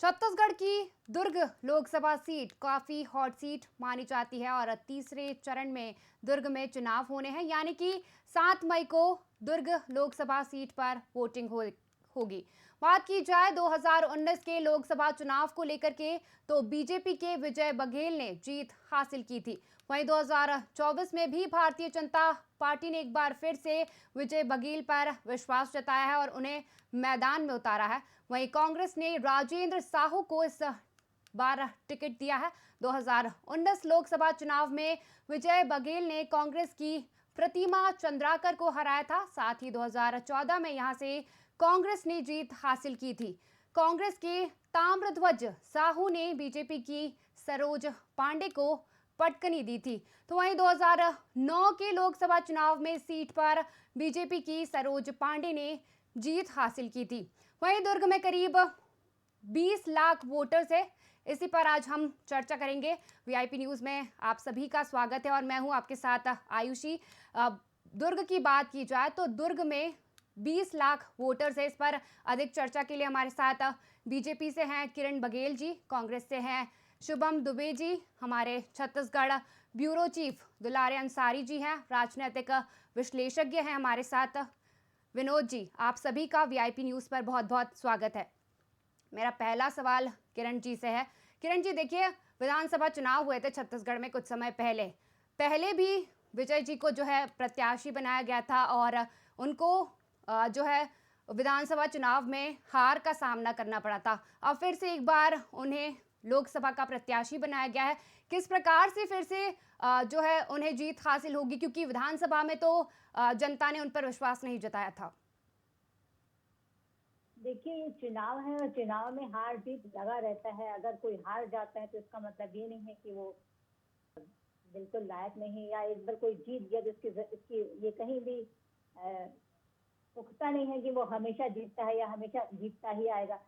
छत्तीसगढ़ की दुर्ग लोकसभा सीट काफी hot seat मानी जाती है और तीसरे चरण में दुर्ग में चुनाव होने हैं, यानी कि 7 मई को दुर्ग लोकसभा सीट पर वोटिंग होगी। बात की जाए 2019 के लोकसभा चुनाव को लेकर के, तो बीजेपी के विजय बघेल ने जीत हासिल की थी। वहीं 2024 में भी भारतीय जनता पार्टी ने एक बार फिर से विजय बघेल पर विश्वास जताया है और उन्हें मैदान में उतारा है। वहीं कांग्रेस ने राजेंद्र साहू को इस बार टिकट दिया है। 2019 लोकसभा चुनाव में विजय बघेल ने कांग्रेस की प्रतिमा चंद्राकर को हराया था। साथ ही 2014 में यहां से कांग्रेस ने जीत हासिल की थी। कांग्रेस के ताम्रध्वज साहू ने बीजेपी की सरोज पांडे को पटकनी दी थी। तो वहीं 2009 के लोकसभा चुनाव में सीट पर बीजेपी की सरोज पांडे ने जीत हासिल की थी। वहीं दुर्ग में करीब 20 लाख वोटर्स है। इसी पर आज हम चर्चा करेंगे। वीआईपी न्यूज में आप सभी का स्वागत है और मैं हूं आपके साथ आयुषी। दुर्ग की बात की जाए तो दुर्ग में 20 लाख वोटर्स है। इस पर अधिक चर्चा के लिए हमारे साथ बीजेपी से हैं किरण बघेल जी, कांग्रेस से हैं शुभम दुबे जी, हमारे छत्तीसगढ़ ब्यूरो चीफ दुलारे अंसारी जी हैं, राजनीतिक विश्लेषज्ञ हैं हमारे साथ विनोद जी। आप सभी का वीआईपी न्यूज पर बहुत बहुत स्वागत है। मेरा पहला सवाल किरण जी से है। किरण जी, देखिए, विधानसभा चुनाव हुए थे छत्तीसगढ़ में कुछ समय पहले। पहले भी विजय जी को जो है प्रत्याशी बनाया गया था और उनको जो है विधानसभा चुनाव में हार का सामना करना पड़ा था। अब फिर से एक बार उन्हें लोकसभा का प्रत्याशी बनाया गया है। किस प्रकार से फिर से जो है उन्हें जीत हासिल होगी, क्योंकि विधानसभा में तो जनता ने उन पर विश्वास नहीं जताया था। देखिए, ये चुनाव है और चुनाव में हार जीत लगा रहता है। अगर कोई हार जाता है तो इसका मतलब ये नहीं है कि वो बिल्कुल लायक नहीं, या एक बार कोई जीत गया जिसकी इसकी ये कहीं भी अ, पुख्ता नहीं है कि वो हमेशा जीतता है या हमेशा जीतता ही आएगा।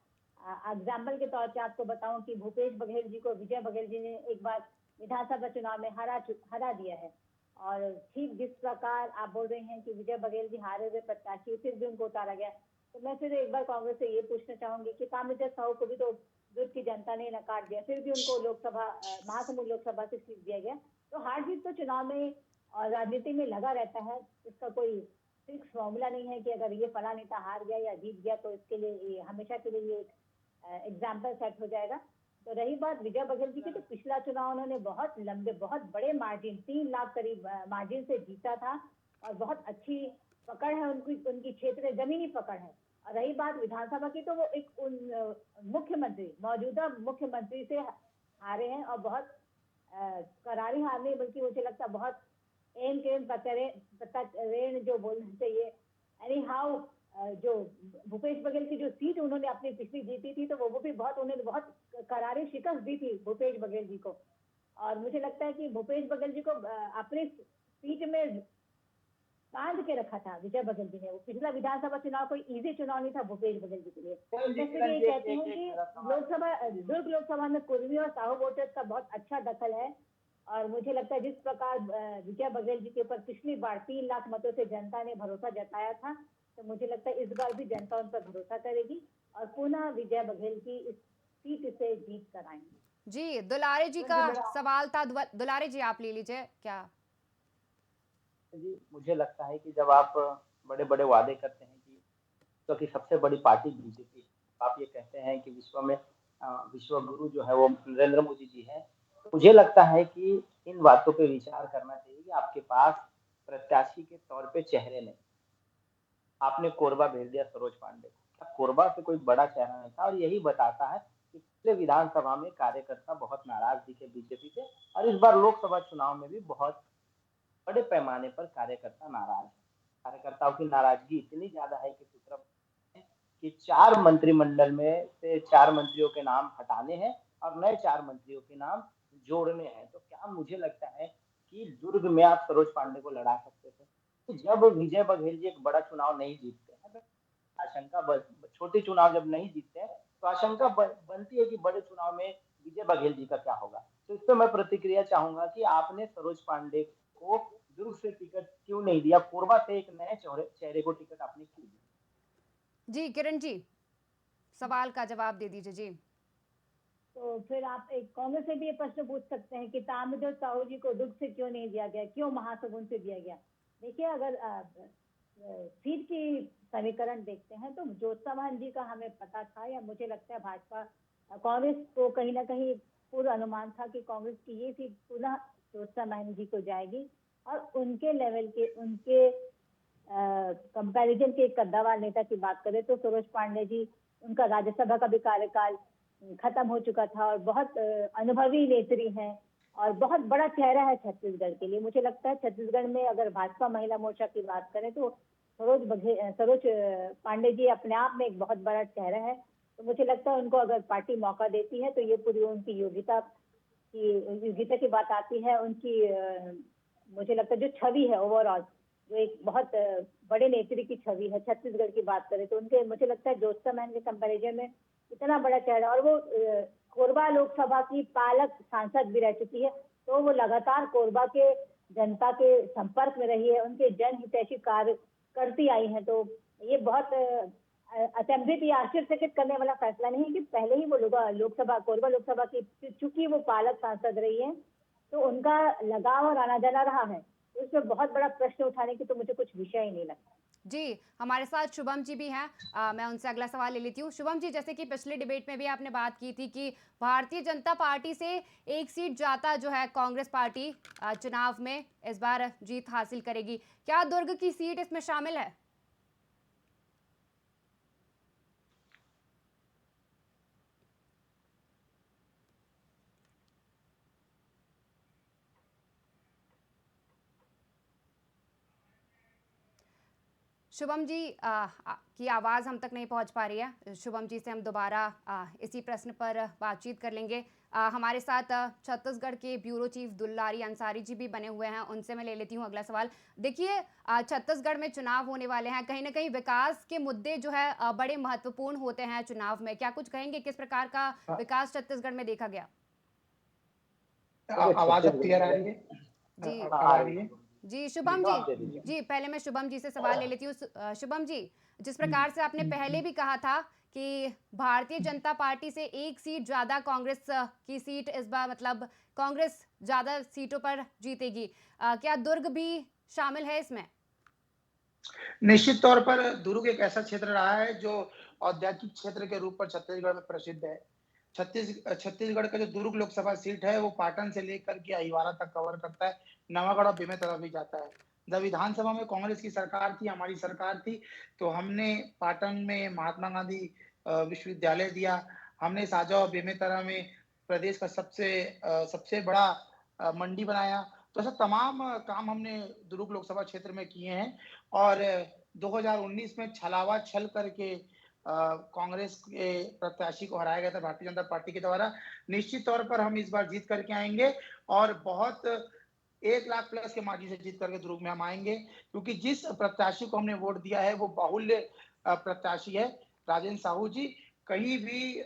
एग्जाम्पल के तौर पे आपको बताऊं कि भूपेश बघेल जी को विजय बघेल जी ने एक बार विधानसभा चुनाव में हरा दिया है। और ठीक जिस प्रकार आप बोल रहे हैं कि विजय बघेल जी हारे हुए प्रत्याशी, फिर भी उनको उतारा गया। तो मैं फिर एक बार कांग्रेस से ये पूछना चाहूंगी कि ताम्रध्वज साहू को भी तो दुर्ग की जनता ने नकार दिया, फिर भी उनको लोकसभा महासमुंद लोकसभा से सीट दिया गया। तो हार जीत तो चुनाव में और राजनीति में लगा रहता है। इसका कोई फिक्स फॉर्मूला नहीं है कि अगर ये फला नेता हार गया या जीत गया तो इसके लिए ये हमेशा के लिए ये एग्जाम्पल सेट हो जाएगा। तो रही बात विजय बघेल जी की, तो पिछला चुनाव उन्होंने बहुत लंबे बहुत बड़े मार्जिन 3 लाख करीब मार्जिन से जीता था और बहुत अच्छी पकड़ है उनकी उनकी क्षेत्र जमीनी पकड़ है। और रही बात विधानसभा की, तो वो एक मुख्यमंत्री मौजूदा मुख्यमंत्री से हारे हैं और बहुत करारी हार नहीं, बल्कि मुझे लगता है बहुत एन केन पतरेन जो बोलना चाहिए। एनी हाउ जो भूपेश बघेल की जो सीट उन्होंने अपनी पिछली जीती थी, तो वो भी बहुत उन्होंने बहुत करारी शिकस्त दी थी भूपेश बघेल जी को। और मुझे लगता है कि भूपेश बघेल जी को अपनी सीट में बांध के रखा था विजय बघेल जी ने। वो पिछला विधानसभा चुनाव कोई इजी चुनाव नहीं था भूपेश बघेल जी के लिए। मैं फिर ये कहती हूँ कि दुर्ग लोकसभा में कुर्मी और साहू वोटर्स का बहुत अच्छा दखल है। और मुझे लगता है जिस प्रकार विजय बघेल जी के ऊपर पिछली बार 3 लाख मतों से जनता ने भरोसा जताया था, तो मुझे लगता है इस बार भी जनता उन पर भरोसा करेगी और पुनः विजय बघेल की इस सीट से जीत कर आएंगे। जी, दुलारे जी का सवाल था। दुलारे जी, आप ले लीजिए क्या। जी, मुझे लगता है कि जब आप बड़े-बड़े वादे करते हैं कि विश्व की सबसे बड़ी पार्टी बीजेपी, आप ये कहते हैं कि विश्व में विश्व गुरु जो है वो नरेंद्र मोदी जी हैं। तो मुझे लगता है कि इन बातों पे विचार करना चाहिए कि आपके पास प्रत्याशी के तौर पे चेहरे नहीं। आपने कोरबा भेज दिया सरोज पांडे को। क्या कोरबा से कोई बड़ा चेहरा नहीं था? और यही बताता है कि पिछले विधानसभा में कार्यकर्ता बहुत नाराज दिखे बीजेपी से और इस बार लोकसभा चुनाव में भी बहुत बड़े पैमाने पर कार्यकर्ता नाराज है। कार्यकर्ताओं की नाराजगी इतनी ज्यादा है कि सूत्र कि 4 मंत्रिमंडल में से 4 मंत्रियों के नाम हटाने हैं और नए 4 मंत्रियों के नाम जोड़ने हैं। तो क्या मुझे लगता है कि दुर्ग में आप सरोज पांडे को लड़ा सकते थे। तो जब विजय बघेल जी एक बड़ा चुनाव नहीं जीतते हैं, तो आशंका छोटे चुनाव जब नहीं जीतते हैं, तो आशंका बनती है कि बड़े चुनाव में विजय बघेल जी का क्या होगा। तो इस पे मैं प्रतिक्रिया चाहूंगा कि आपने सरोज पांडे को दुर्ग से टिकट क्यों नहीं दिया? कोरबा से एक नए चेहरे को टिकट आपने क्यों दिया? जी किरण जी, सवाल का जवाब दे दीजिए जी। तो फिर आप एक कांग्रेस से भी ये प्रश्न पूछ सकते हैं कि ताम्रध्वज साहू जी को दुर्ग से क्यों नहीं दिया गया, क्यों महासमुंद से दिया गया। देखिए, अगर सीट की समीकरण देखते हैं तो ज्योत्सना महंत जी का हमें पता था, या मुझे लगता है भाजपा कांग्रेस को कहीं ना कहीं पूर्व अनुमान था कि कांग्रेस की ये सीट पुनः ज्योत्सना महंत जी को जाएगी। और उनके लेवल के, उनके कंपैरिजन के एक कद्दावर नेता की बात करें तो सरोज पांडे जी, उनका राज्यसभा का भी कार्यकाल खत्म हो चुका था और बहुत अनुभवी नेत्री हैं और बहुत बड़ा चेहरा है छत्तीसगढ़ के लिए। मुझे लगता है छत्तीसगढ़ में अगर भाजपा महिला मोर्चा की बात करें तो सरोज पांडे जी अपने आप में एक बहुत बड़ा चेहरा है। तो मुझे लगता है उनको अगर पार्टी मौका देती है तो ये पूरी उनकी योग्यता की बात आती है। उनकी मुझे लगता है जो छवि है ओवरऑल, जो एक बहुत बड़े नेत्री की छवि है छत्तीसगढ़ की बात करें तो उनके, मुझे लगता है ज्योत्सना महंत के कंपैरिजन में इतना बड़ा चेहरा, और वो कोरबा लोकसभा की पालक सांसद भी रह चुकी है, तो वो लगातार कोरबा के जनता के संपर्क में रही है, उनके जनहितैषी कार्य करती आई है। तो ये बहुत अचंभित या आश्चर्यचकित करने वाला फैसला नहीं है कि पहले ही वो लोकसभा, कोरबा लोकसभा की, चूंकि वो पालक सांसद रही है तो उनका लगाव और आना जाना रहा है। उसमें बहुत बड़ा प्रश्न उठाने की तो मुझे कुछ विषय ही नहीं लगता। जी, हमारे साथ शुभम जी भी हैं। मैं उनसे अगला सवाल ले लेती हूँ। शुभम जी, जैसे कि पिछले डिबेट में भी आपने बात की थी कि भारतीय जनता पार्टी से एक सीट जाता जो है कांग्रेस पार्टी चुनाव में इस बार जीत हासिल करेगी। क्या दुर्ग की सीट इसमें शामिल है? शुभम जी की आवाज़ हम तक नहीं पहुंच पा रही है। शुभम जी से हम दोबारा इसी प्रश्न पर बातचीत कर लेंगे। हमारे साथ छत्तीसगढ़ के ब्यूरो चीफ दुल्लारी अंसारी जी भी बने हुए हैं, उनसे मैं ले लेती हूं अगला सवाल। देखिए, छत्तीसगढ़ में चुनाव होने वाले हैं, कहीं ना कहीं विकास के मुद्दे जो है बड़े महत्वपूर्ण होते हैं चुनाव में। क्या कुछ कहेंगे, किस प्रकार का विकास छत्तीसगढ़ में देखा गया? आवाज अब क्लियर आ रही है? जी आ रही है? जी शुभम जी। जी, पहले मैं शुभम जी से सवाल ले लेती हूँ। शुभम जी, जिस प्रकार से आपने पहले भी कहा था कि भारतीय जनता पार्टी से एक सीट ज्यादा कांग्रेस की सीट इस बार, मतलब कांग्रेस ज्यादा सीटों पर जीतेगी, क्या दुर्ग भी शामिल है इसमें? निश्चित तौर पर दुर्ग एक ऐसा क्षेत्र रहा है जो औद्योगिक क्षेत्र के रूप पर छत्तीसगढ़ में प्रसिद्ध है। छत्तीसगढ़ का जो दुर्ग लोकसभा सीट है वो पाटन से लेकर के अहिवारा तक कवर करता है, नवागढ़ और बेमेतरा भी जाता है। जब विधानसभा में कांग्रेस की सरकार थी, हमारी सरकार थी, तो हमने पाटन में महात्मा गांधी विश्वविद्यालय दिया। हमने साजा और बेमेतरा में प्रदेश का सबसे बड़ा मंडी बनाया। तो ऐसा तमाम काम हमने दुर्ग लोकसभा क्षेत्र में किए हैं। और 2019 में छलावा छल करके कांग्रेस के प्रत्याशी को हराया गया था भारतीय जनता पार्टी के द्वारा। निश्चित तौर पर हम इस बार जीत करके आएंगे और बहुत 1 लाख प्लस के मार्जिन से जीत करके दुर्ग में हम आएंगे, क्योंकि जिस प्रत्याशी को हमने वोट दिया है वो बाहुल्य प्रत्याशी है, राजेंद्र साहू जी। कहीं भी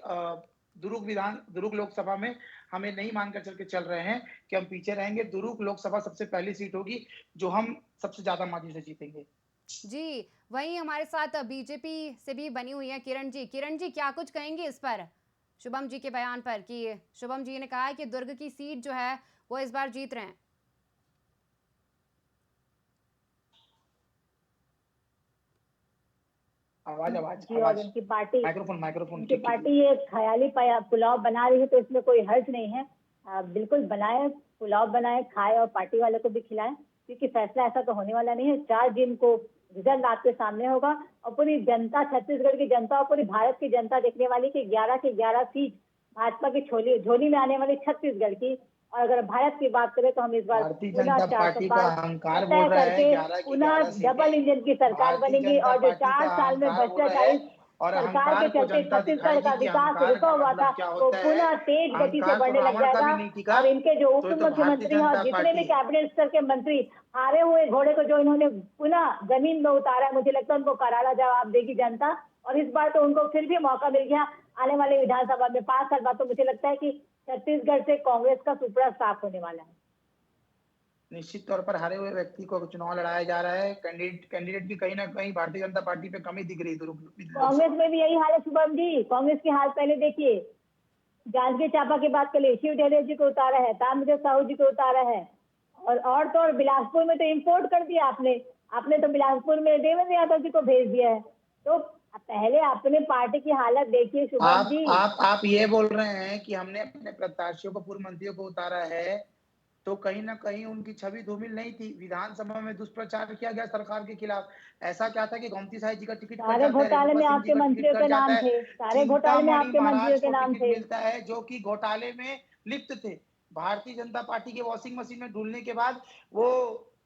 दुर्ग लोकसभा में हमें नहीं मानकर चल रहे हैं कि हम पीछे रहेंगे। दुर्ग लोकसभा सबसे पहली सीट होगी जो हम सबसे ज्यादा मार्जिन से जीतेंगे। जी, वहीं हमारे साथ बीजेपी से भी बनी हुई है किरण जी। किरण जी, क्या कुछ कहेंगे इस पर, शुभम जी के बयान पर, कि शुभम जी ने कहा है कि दुर्ग की सीट जो है वो इस बार जीत रहे हैं? आवाज जी, और उनकी पार्टी, माइक्रोफोन उनकी पार्टी ये ख्याली पुलाव बना रही है तो इसमें कोई हर्ज नहीं है। बिल्कुल बनाए, पुलाव बनाए, खाए और पार्टी वाले को भी खिलाएं, क्योंकि फैसला ऐसा तो होने वाला नहीं है। 4 जून को रिजल्ट आपके सामने होगा और पूरी जनता, छत्तीसगढ़ की जनता और पूरी भारत की जनता देखने वाली कि 11 की 11 सीट भाजपा की झोली में आने वाली छत्तीसगढ़ की। और अगर भारत की बात करें तो हम इस बार भारतीय पुनः जनता 400 पार्टी का पार अहंकार तय बोल रहा है, करके 11 की पुनः 11 सीटें डबल इंजन की सरकार भारतीय बनेगी। जनता और जो पार्टी 4 का साल में अहंकार बोल रहा है। भ्रष्टाचारी और सरकार के अहंकार को चलते जनता छत्तीसगढ़ का दिखाएगी कि विकास अहंकार रुका का हुआ था, मतलब क्या वो होता है। पुनः तेज गति से अहंकार तो बढ़ने लग रावण का जाएगा। भी नहीं टिका, और इनके जो उप तो ये तो भारतीय मुख्यमंत्री हैं और जनता जितने पार्टी भी है। कैबिनेट स्तर के मंत्री, हारे हुए घोड़े को जो इन्होंने पुनः जमीन में उतारा, मुझे लगता है उनको करारा जवाब देगी जनता। और इस बार तो उनको फिर भी मौका मिल गया आने वाले विधानसभा में 5 साल बाद। तो मुझे लगता है कि छत्तीसगढ़ से कांग्रेस का सुपड़ा साफ होने वाला है। निश्चित तौर पर हारे हुए व्यक्ति को चुनाव लड़ाया जा रहा है। कैंडिडेट भी कहीं ना कहीं भारतीय जनता पार्टी पे कमी दिख रही है कांग्रेस में भी यही हाल है शुभम जी। कांग्रेस की हाल पहले देखिए, जांजगीर चांपा की बात कर ली, शिव ढेले जी को उतारा है, ताम्रध्वज साहू जी को उतारा है, और तो और बिलासपुर में तो इंपोर्ट कर दिया आपने तो बिलासपुर में देवेंद्र यादव जी को भेज दिया है। तो पहले अपने पार्टी की हालत देखिए शुभम जी। आप ये बोल रहे हैं कि हमने अपने प्रत्याशियों को, पूर्व मंत्रियों को उतारा है, तो कहीं ना कहीं उनकी छवि धूमिल नहीं थी। विधानसभा में दुष्प्रचार किया गया सरकार के खिलाफ। ऐसा क्या था कि गोमती साहिब जी का टिकट कट सारे जाता है, घोटाले में रेणुका सिंह जी आपके का टिकट मंत्रियों कट के जाता नाम है, थे, सारे घोटाले में चिंतामणि आपके महाराज मंत्रियों के को नाम टिकट थे। मिलता है जो कि घोटाले में लिप्त थे। भारतीय जनता पार्टी के वॉशिंग मशीन में डुलने के बाद वो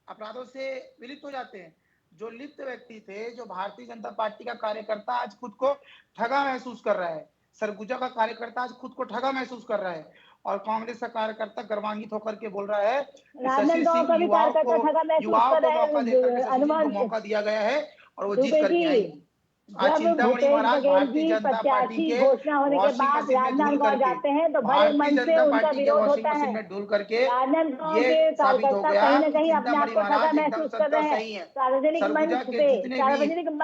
अपराधों से विलिप्त हो जाते हैं। जो लिप्त व्यक्ति थे, जो भारतीय जनता पार्टी का कार्यकर्ता आज खुद को ठगा महसूस कर रहा है, सरगुजा का कार्यकर्ता आज खुद को ठगा महसूस कर रहा है, और कांग्रेस का कार्यकर्ता गर्वान्वित होकर के बोल रहा है कि शशि राजनांदगांव का सिंह भी कार्यकर्ता ठगा महसूस कर रहा मौका देकर के है। शशि सिंह को हनुमान मौका दिया गया है और वो जीत दुबे करके जी, आएंगी। आज जब चिंतामणि भूपेश महाराज बघेल भारतीय जी जनता पार्टी प्रत्याशी के घोषणा होने के वॉशिंग बाद मशीन में ढूल राजनांदगांव करके, जाते हैं तो बड़े भारतीय मंच से जनता उनका पार्टी के विरोध वॉशिंग होता मशीन है। में ढूल करके राजनांदगांव ये के साबित हो कार्यकर्ता गया कहीं ना कि कहीं अपने आप चिंतामणि को ठगा महाराज एकदम महसूस कर सत्ता रहे हैं। सही है। सार्वजनिक सरगुजा मंच के पे जितने भी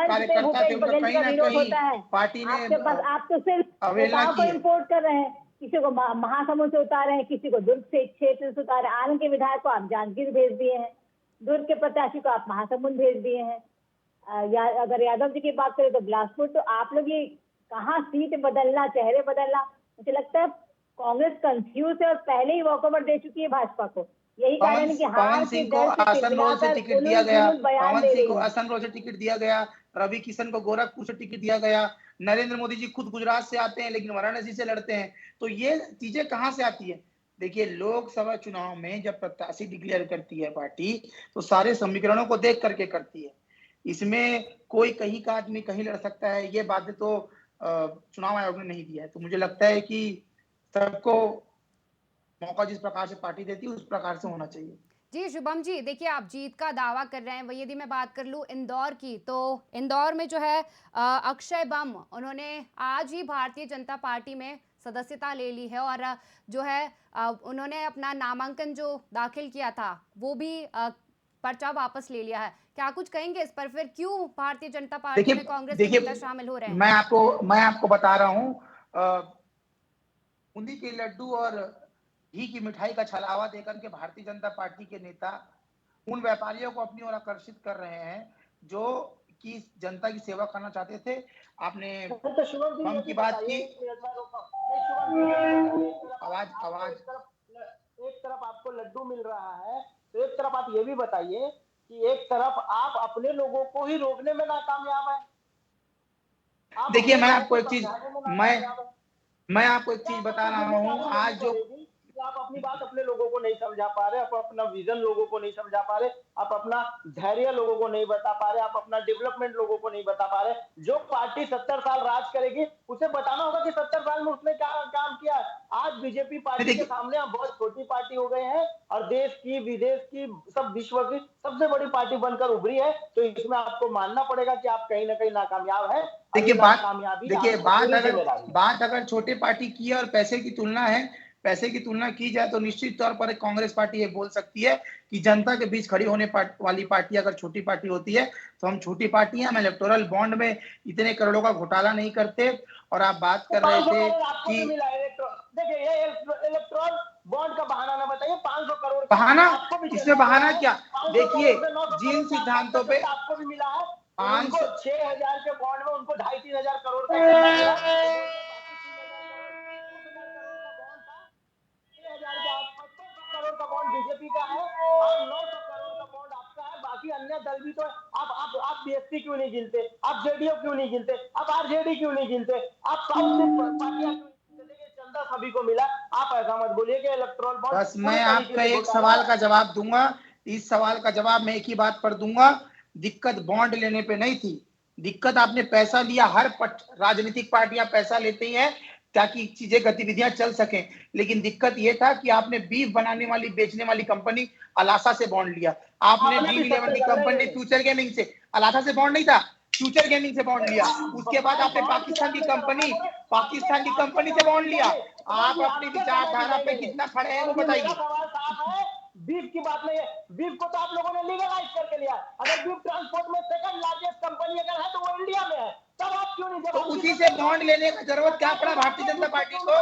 कार्यकर्ता थे भूपेश उनका बघेल कहीं का ना विरोध कहीं होता है। पार्टी ने आपके पास आप तो सिर्फ अवहेलना नेताओं को की है। इम्पोर्ट कर रहे हैं, किसी को महासमुंद से उतारे हैं, किसी को दुर्ग से क्षेत्र से उतारे, आनंद के विधायक को आप जांजगीर भेज दिए हैं, दुर्ग के प्रत्याशी को आप महासमुंद भेज दिए हैं। अगर यादव जी की बात करें तो बिलासपुर। तो आप लोग ये कहाँ सीट बदलना, चेहरे बदलना, मुझे लगता है कांग्रेस कंफ्यूज है और पहले ही वॉकओवर दे चुकी है भाजपा को। यही कारण है कि हार पवन के सिंह को डर से आसनसोल से चिल्लाकर टिकट दिया गया, उलूल बयान पवन दे सिंह रही को है। आसनसोल से टिकट दिया गया, रवि किशन को गोरखपुर से टिकट दिया गया, नरेंद्र मोदी जी खुद गुजरात से आते हैं लेकिन वाराणसी से लड़ते हैं। तो ये चीजें कहाँ से आती है? देखिए, लोकसभा चुनाव में जब प्रत्याशी डिक्लेयर करती है पार्टी, तो सारे समीकरणों को देख करके करती है। इसमें कोई कहीं का आदमी कहीं लड़ सकता है, ये बात तो चुनाव आयोग ने नहीं दिया है। तो मुझे लगता है कि सबको मौका जिस प्रकार से पार्टी देती है उस प्रकार से होना चाहिए। जी शुभम जी, देखिए आप जीत का दावा कर रहे हैं, वही यदि मैं बात कर लूँ इंदौर की, तो इंदौर में जो है अक्षय बम, उन्होंने आज ही भारतीय जनता पार्टी में सदस्यता ले ली है और जो है उन्होंने अपना नामांकन जो दाखिल किया था वो भी पर्चा वापस ले लिया है। क्या कुछ कहेंगे इस पर? फिर क्यों भारतीय जनता पार्टी में कांग्रेस के नेता शामिल हो रहे हैं? मैं आपको बता रहा हूँ, बूंदी के लड्डू और घी की मिठाई का छलावा देकर के भारतीय जनता पार्टी के नेता उन व्यापारियों को अपनी ओर आकर्षित कर रहे हैं जो कि जनता की सेवा करना चाहते थे। आपने बम की बात की, आवाज एक तरफ आपको लड्डू मिल रहा है, तो एक तरफ आप ये भी बताइए कि एक तरफ आप अपने लोगों को ही रोकने में नाकामयाब है। देखिए, मैं आपको एक चीज बता रहा हूँ। आज जो आप अपनी बात अपने लोगों को नहीं समझा पा रहे, आप अपना विजन लोगों को नहीं समझा पा रहे, आप अपना धैर्य लोगों को नहीं बता पा रहे, आप अपना डेवलपमेंट लोगों को नहीं बता पा रहे। जो पार्टी 70 साल राज करेगी उसे बताना होगा कि 70 साल में उसने क्या काम किया। आज बीजेपी पार्टी के सामने आप बहुत छोटी पार्टी हो गए हैं और देश की, विदेश की, सब विश्व की सबसे बड़ी पार्टी बनकर उभरी है। तो इसमें आपको मानना पड़ेगा कि आप कहीं ना कहीं नाकामयाब है। देखिए, बात अगर छोटे पार्टी की है और पैसे की तुलना की जाए तो निश्चित तौर पर कांग्रेस पार्टी ये बोल सकती है कि जनता के बीच खड़ी होने वाली पार्टी अगर छोटी पार्टी होती है तो हम छोटी पार्टी हैं। हम इलेक्टोरल बॉन्ड में इतने करोड़ों का घोटाला नहीं करते। और आप बात कर रहे थे कि देखिए, ये इलेक्टोरल बॉन्ड का बहाना ना बताइए। 500 करोड़ बहाना, इसमें बहाना क्या? देखिए, जिन सिद्धांतों पे आपको भी मिला है, 6,000 के बॉन्ड में उनको 2,500-3,000 करोड़ का करोड़ का बॉन्ड बीजेपी का है और 900 करोड़ का बॉन्ड आपका है। बाकी अन्य दल भी तो आप बीएसपी क्यों नहीं गिनते, आप जेडीयू क्यों नहीं गिनते, आप आरजेडी क्यों नहीं गिनते, आप साउथ से पार्टियां चंदा सभी को मिला। आप ऐसा मत बोलिए कि इलेक्टोरल बॉन्ड। बस मैं आपका एक सवाल का जवाब दूंगा। इस सवाल का जवाब मैं एक ही बात पर दूंगा, दिक्कत बॉन्ड लेने पे नहीं थी, दिक्कत आपने पैसा लिया। हर राजनीतिक पार्टियां पैसा लेती हैं ताकि चीजें, गतिविधियां चल सकें, लेकिन दिक्कत यह था कि आपने बीफ बनाने वाली, बेचने वाली कंपनी अलासा से बॉन्ड लिया। आपने ड्रीम 11 की कंपनी फ्यूचर गेमिंग से, अलासा से बॉन्ड नहीं था, फ्यूचर गेमिंग से बॉन्ड लिया। उसके बाद आपने पाकिस्तान की कंपनी से बॉन्ड लिया। आप अपनी विचारधारा पे कितना खड़े हैं वो बताइए। बीफ की बात नहीं है, बीफ को तो आप लोगों ने लीगलाइज करके लिया। अगर बीफ ट्रांसपोर्ट में सेकंड लार्जेस्ट कंपनी अगर है तो वो इंडिया में है, तब आप क्यों नहीं? तो उसी से बॉन्ड लेने का जरूरत क्या पड़ा भारतीय जनता पार्टी को?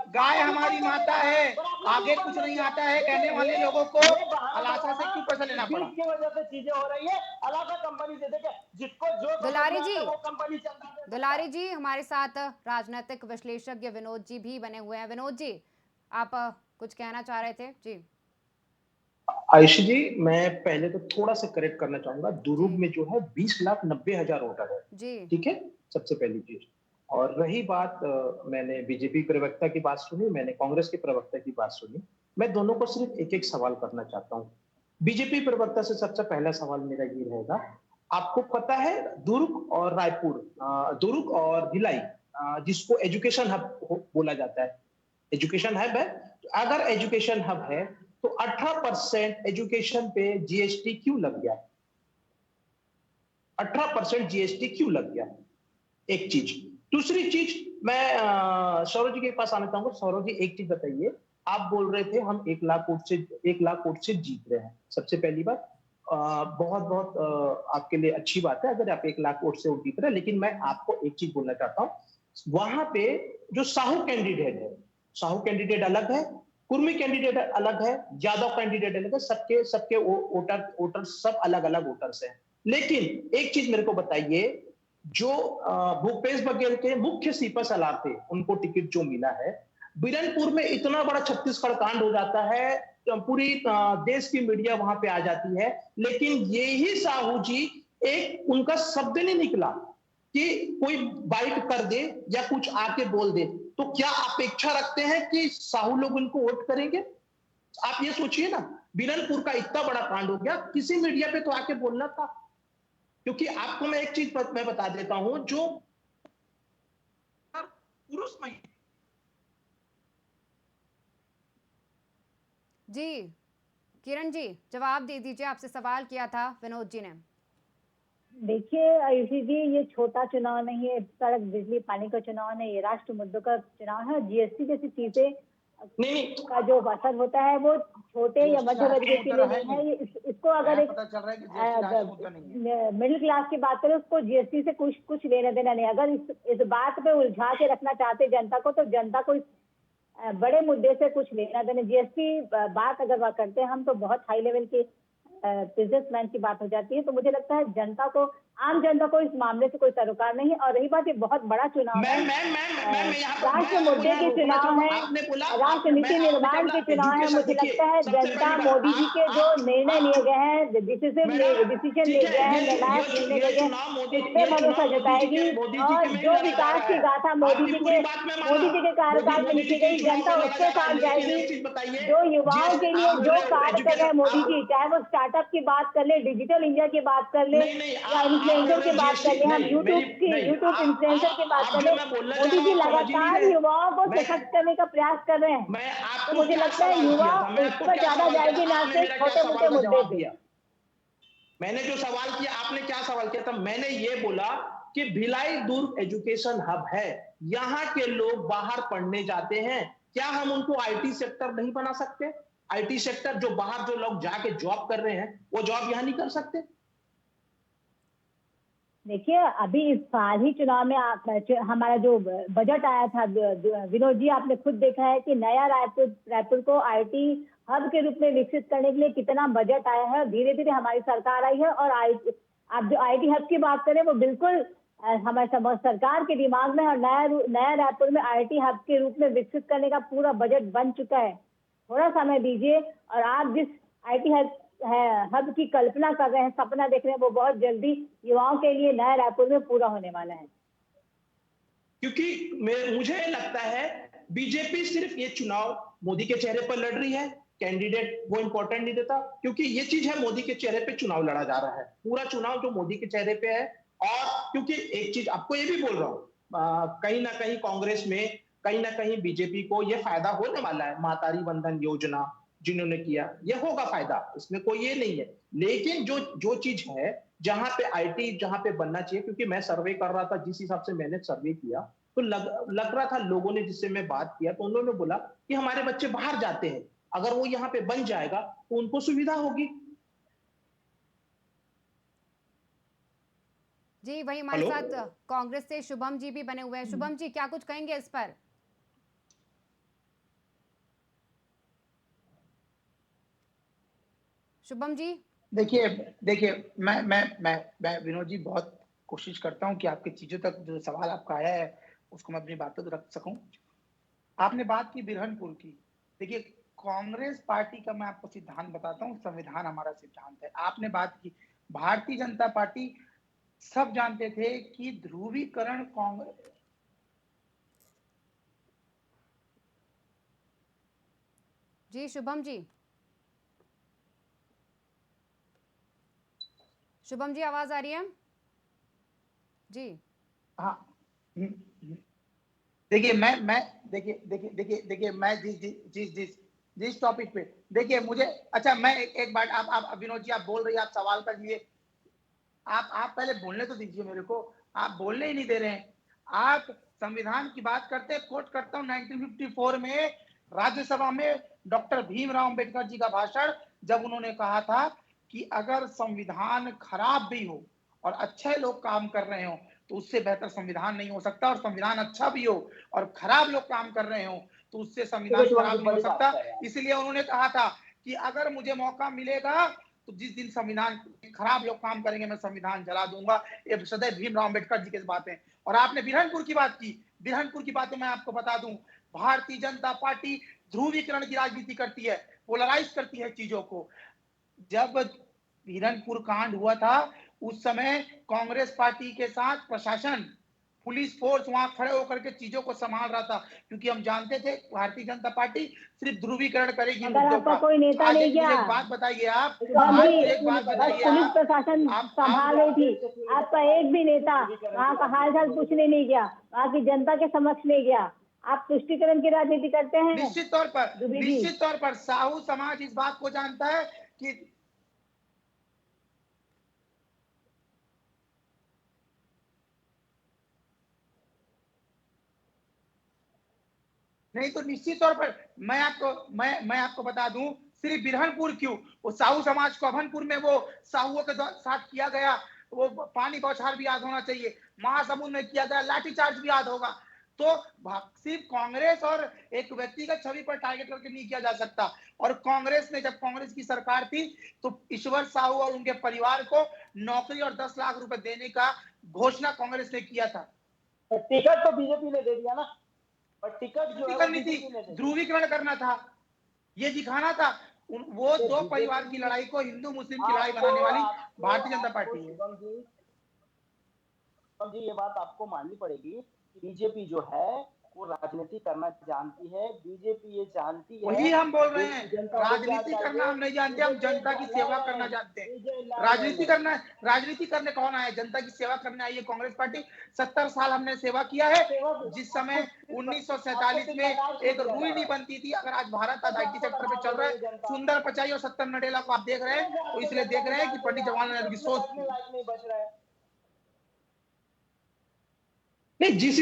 गाय हमारी माता है, आगे कुछ नहीं आता है कहने वाले लोगों को अलासा से क्यों पैसा लेना पड़ा? बीज की वजह से चीजें हो रही है। अलासा कंपनी से देखिए, जिसको जो समझ दुलारी में आता जी, है वो कंपनी चलता है। दुलारी जी हमारे साथ राजनीतिक विश्लेषज्ञ विनोद जी भी बने हुए हैं। विनोद जी, आप कुछ कहना चाह रहे थे? जी आयुषी जी, मैं पहले तो थोड़ा सा करेक्ट करना चाहूंगा। दुर्ग जी में जो है 20,90,000 वोटर है। जी ठीक है, सबसे पहली चीज। और रही बात, मैंने बीजेपी प्रवक्ता की बात सुनी, मैंने कांग्रेस के प्रवक्ता की बात सुनी। मैं दोनों को सिर्फ एक एक सवाल करना चाहता हूँ। बीजेपी प्रवक्ता से सबसे पहला सवाल मेरा ये रहेगा, आपको पता है दुर्ग और रायपुर, दुर्ग और भिलाई, जिसको एजुकेशन हब बोला जाता है, एजुकेशन हब है। तो अगर एजुकेशन हब है तो 18% एजुकेशन पे जीएसटी क्यों लग गया? 18% जीएसटी क्यों लग गया? एक चीज। दूसरी चीज, मैं सौरभ जी के पास आना चाहूंगा। सौरभ जी, एक चीज बताइए, आप बोल रहे थे हम 1 लाख वोट से जीत रहे हैं। सबसे पहली बात, बहुत बहुत आपके लिए अच्छी बात है अगर आप 1 लाख वोट से जीत रहे हैं, लेकिन मैं आपको एक चीज बोलना चाहता हूं। वहां पे जो साहू कैंडिडेट है, साहू कैंडिडेट अलग है, कुर्मी कैंडिडेट अलग है, यादव कैंडिडेट अलग है, सबके सबके वोटर सब अलग अलग वोटर्स हैं। लेकिन एक चीज मेरे को बताइए, जो भूपेश बघेल के मुख्य सीपा सलार थे, उनको टिकट जो मिला है, बिरनपुर में इतना बड़ा छत्तीसगढ़ कांड हो जाता है, तो पूरी देश की मीडिया वहां पे आ जाती है, लेकिन यही साहू जी, एक उनका शब्द नहीं निकला कि कोई बाइट कर दे या कुछ आके बोल दे। तो क्या अपेक्षा रखते हैं कि साहू लोग उनको वोट करेंगे? आप ये सोचिए ना, बिरनपुर का इतना बड़ा कांड हो गया, किसी मीडिया पे तो आके बोलना था। क्योंकि आपको मैं एक चीज मैं बता देता हूं, जो पुरुष महिला जी किरण जी, जवाब दे दीजिए, आपसे सवाल किया था विनोद जी ने। देखिए आयुषी जी, ये छोटा चुनाव नहीं है, सड़क बिजली पानी का चुनाव नहीं, ये राष्ट्र मुद्दों का चुनाव है। जीएसटी जैसी चीजें नहीं का जो असर होता है वो छोटे या मध्य वर्ग के लिए नहीं है। इसको अगर एक पता चल रहा है कि जीएसटी राष्ट्रीय मुद्दा नहीं है। मिडिल क्लास की बात करें, उसको जीएसटी से कुछ कुछ लेना देना नहीं। अगर इस बात पे उलझा के रखना चाहते जनता को, तो जनता को इस बड़े मुद्दे से कुछ लेना देना। जीएसटी बात अगर करते हैं हम, तो बहुत हाई लेवल की बिजनेसमैन की बात हो जाती है। तो मुझे लगता है जनता को, आम जनता को इस मामले से कोई सरोकार नहीं है। और रही बात, ये बहुत बड़ा चुनाव है, राष्ट्र मुद्दे के चुनाव है, राष्ट्र नीति निर्माण के चुनाव है। मुझे लगता है जनता मोदी जी के जो निर्णय लिए गए हैं, डिसीजन लिए गए हैं, निर्णायक निर्णय लिए गए हैं, इस पे भरोसा जताएगी। और जो विकास की गाथा मोदी जी के कार्यकाल में लिखी गई, जनता उसके साथ जाएगी। जो युवाओं के लिए जो कार्य कर रहे हैं मोदी जी, चाहे वो स्टार्टअप की बात कर ले, डिजिटल इंडिया की बात कर ले, या इन्फ्लुएंसर की बात कर ले, हम यूट्यूब इन्फ्लुएंसर की बात कर ले, मोदी जी लगातार युवाओं को सशक्त करने का प्रयास कर रहे हैं। तो मुझे लगता है युवा उस पर ज्यादा जाएगी, ना सिर्फ छोटे मोटे मुद्दे पे। मैंने जो सवाल किया, आपने क्या सवाल किया था? मैंने ये बोला कि भिलाई दुर्ग एजुकेशन हब है, यहाँ के लोग बाहर पढ़ने जाते हैं, क्या हम उनको आईटी सेक्टर नहीं बना सकते? आईटी सेक्टर, जो बाहर जो लोग जाके जॉब कर रहे हैं, वो जॉब यहाँ नहीं कर सकते? देखिए, अभी इस साल ही चुनाव में हमारा जो बजट आया था, विनोद जी आपने खुद देखा है कि नया रायपुर को आईटी हब के रूप में विकसित करने के लिए कितना बजट आया है। धीरे धीरे हमारी सरकार आई है, और आप जो आईटी हब की बात करें, वो बिल्कुल हमारे सरकार के दिमाग में, और नया रायपुर में आईटी हब के रूप में विकसित करने का पूरा बजट बन चुका है। थोड़ा समय दीजिए, और आप जिस आईटी हब की कल्पना कर रहे हैं, सपना देख रहे हैं, वो बहुत जल्दी युवाओं के लिए नया रायपुर में पूरा होने वाला है। क्योंकि मुझे लगता है बीजेपी सिर्फ ये चुनाव मोदी के चेहरे पर लड़ रही है, कैंडिडेट वो इंपॉर्टेंट नहीं देता, क्योंकि ये चीज है, मोदी के चेहरे पे चुनाव लड़ा जा रहा है, पूरा चुनाव जो मोदी के चेहरे पे है। और क्योंकि एक चीज आपको ये भी बोल रहा हूं, कहीं ना कहीं कांग्रेस में, कहीं ना कहीं बीजेपी को ये फायदा होने वाला है। मातारी बंधन योजना जिन्होंने किया, ये होगा फायदा, इसमें कोई ये नहीं है। लेकिन जो चीज है, जहां पे आईटी जहां पे बनना चाहिए, क्योंकि मैं सर्वे कर रहा था, जिस हिसाब से मैंने सर्वे किया, तो लग रहा था, लोगों ने जिससे मैं बात किया, तो उन्होंने बोला कि हमारे बच्चे बाहर जाते हैं, अगर वो यहाँ पे बन जाएगा तो उनको सुविधा होगी। जी, वही हमारे साथ कांग्रेस से शुभम जी भी बने हुए हैं। शुभम जी, क्या कुछ कहेंगे इस पर? शुभम जी। देखिए देखिए मैं विनोद जी बहुत कोशिश करता हूँ कि आपकी चीज़ों तक जो सवाल आपका आया है, उसको मैं अपनी बातों तक रख सकूँ। आपने बात की बिरहनपुर की। देखिए, कांग्रेस पार्टी का मैं आपको सिद्धांत बताता हूँ, संविधान हमारा सिद्धांत है। आपने बात की, भारतीय जनता पार्टी सब जानते थे कि ध्रुवीकरण जी शुभम जी। शुभम जी आवाज आ रही है? जी। हाँ। हुँ, हुँ। देखिए मैं देखिए मैं जिस टॉपिक पे देखिए मुझे अच्छा मैं एक बात आप विनोद जी आप बोल रही हैं, आप सवाल कर लिए। आप पहले बोलने तो दीजिए मेरे को, आप बोलने ही नहीं दे रहे हैं। आप संविधान की बात करते हैं, कोट करता हूँ 1954 में राज्यसभा में डॉक्टर भीमराव अंबेडकर जी का भाषण, जब उन्होंने कहा था कि अगर संविधान खराब भी हो और अच्छे लोग काम कर रहे हो, तो उससे बेहतर संविधान नहीं हो सकता, और संविधान अच्छा भी हो और खराब लोग काम कर रहे हो, तो उससे ठीक है संविधान शुभम जी, खराब नहीं हो बड़ी बात सकता। कर रहे हैं। इसलिए उन्होंने कहा था कि अगर मुझे मौका मिलेगा तो जिस दिन संविधान खराब लोग काम करेंगे मैं संविधान जला दूंगा। ये सदैव भीमराव अंबेडकर जी की बातें। और आपने बिरहनपुर की बात की, बिरहनपुर की बातें मैं आपको बता दूं, भारतीय जनता पार्टी ध्रुवीकरण की राजनीति करती है, पोलराइज करती है चीजों को। जब हिरनपुर कांड हुआ था, उस समय कांग्रेस पार्टी के साथ प्रशासन, पुलिस फोर्स वहां खड़े होकर के चीजों को संभाल रहा था, क्योंकि हम जानते थे भारतीय जनता पार्टी सिर्फ ध्रुवीकरण करेगी मगर मुद्दों आपका का। कोई नेता आज नहीं एक गया। मुझे एक बात बताइए आप, शुभम आज जी, मुझे एक बात बस बताइए पुलिस आप, प्रशासन आप संभाल रही थी, आपका एक भी नेता वहाँ का हालचाल पूछने नहीं गया, वहाँ की जनता के समक्ष नहीं गया। आप तुष्टीकरण की राजनीति करते हैं दुबे जी। निश्चित तौर पर साहू समाज इस बात को जानता है कि नहीं, तो निश्चित तौर पर मैं आपको बता दूं, सिर्फ बिरहनपुर क्यों, वो साहू समाज को अभनपुर में वो साहुओं के साथ किया गया वो पानी बौछार भी याद होना चाहिए, महासमुंद में किया गया लाठीचार्ज भी याद होगा। तो सिर्फ कांग्रेस और एक व्यक्तिगत छवि पर टारगेट करके नहीं किया जा सकता। और कांग्रेस ने, जब कांग्रेस की सरकार थी, तो ईश्वर साहू और उनके परिवार को नौकरी और 10 लाख रुपए देने का घोषणा कांग्रेस ने किया था। टिकट तो बीजेपी ने दे दिया ना, और टिकट जो है वो करनी थी, बीजेपी ने दे दिया। ध्रुवीकरण करना था, ये दिखाना था। वो दो परिवार की बीजेपी लड़ाई को हिंदू मुस्लिम की लड़ाई आपको बनाने वाली आपको भारतीय जनता आपको पार्टी है। शुभम जी ये बात आपको माननी पड़ेगी कि बीजेपी जो है वो राजनीति करना जानती है। बीजेपी ये जानती है वही हम बोल रहे देश हैं, की जनता को क्या राजनीति करना चाहिए। हम नहीं जानते, हम बीजेपी जनता की सेवा करना जानते हैं। राजनीति नहीं, करना, राजनीति करने कौन आया, जनता की सेवा करने आई है कांग्रेस पार्टी। 70 साल हमने सेवा किया है। जिस समय आपको 1947 सिर्फ में बर्दाश्त नहीं एक किया रुई जा नहीं रहा बनती थी, अगर आज भारत आज है, आईटी आपको सेक्टर पे दबा चल दे रहा रही है, है जनता। सुंदर पिचाई और सत्तर नडेला को आप देख रहे हैं, तो इसलिए देख रहे हैं कि पंडित जवाहरलाल नेहरू की सोच थी। नहीं बच रहा है। नहीं, जिस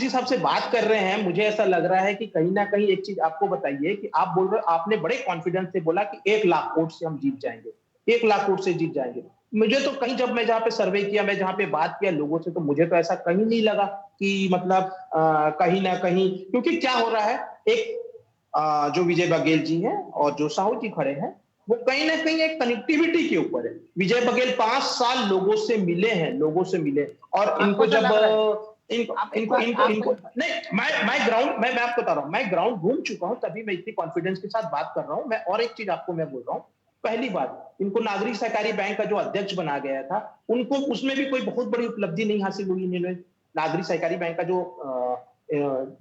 हिसाब से बात कर रहे हैं, मुझे ऐसा लग रहा है कि कहीं ना कहीं एक चीज आपको बताइए कि आप बोल रहे हो, आपने बड़े कॉन्फिडेंस से बोला कि 1 लाख वोट से हम जीत जाएंगे, 1 लाख वोट से जीत जाएंगे। मुझे तो कहीं, जब मैं जहाँ पे सर्वे किया, मैं जहाँ पे बात किया लोगों से, तो मुझे तो ऐसा कहीं नहीं लगा कि मतलब कहीं ना कहीं, क्योंकि क्या हो रहा है, एक जो विजय बघेल जी हैं और जो साहू जी खड़े हैं, वो कहीं ना कहीं एक कनेक्टिविटी के ऊपर है। विजय बघेल 5 साल लोगों से मिले हैं, लोगों से मिले, और आपको इनको ऐसा जब लग रहा है, इनको आप एक इनको बात इनको आप इनको नहीं, मैं ग्राउंड, मैं आपको बता रहा हूं, मैं ग्राउंड घूम चुका हूं, तभी मैं इतनी कॉन्फिडेंस के साथ बात कर रहा हूं। मैं और एक चीज आपको मैं बोल रहा हूं, पहली बात, इनको नागरिक सहकारी बैंक का जो अध्यक्ष बना गया था, उनको उसमें भी कोई बहुत बड़ी उपलब्धि नहीं हासिल हुई। इन्होंने नागरिक सहकारी बैंक का जो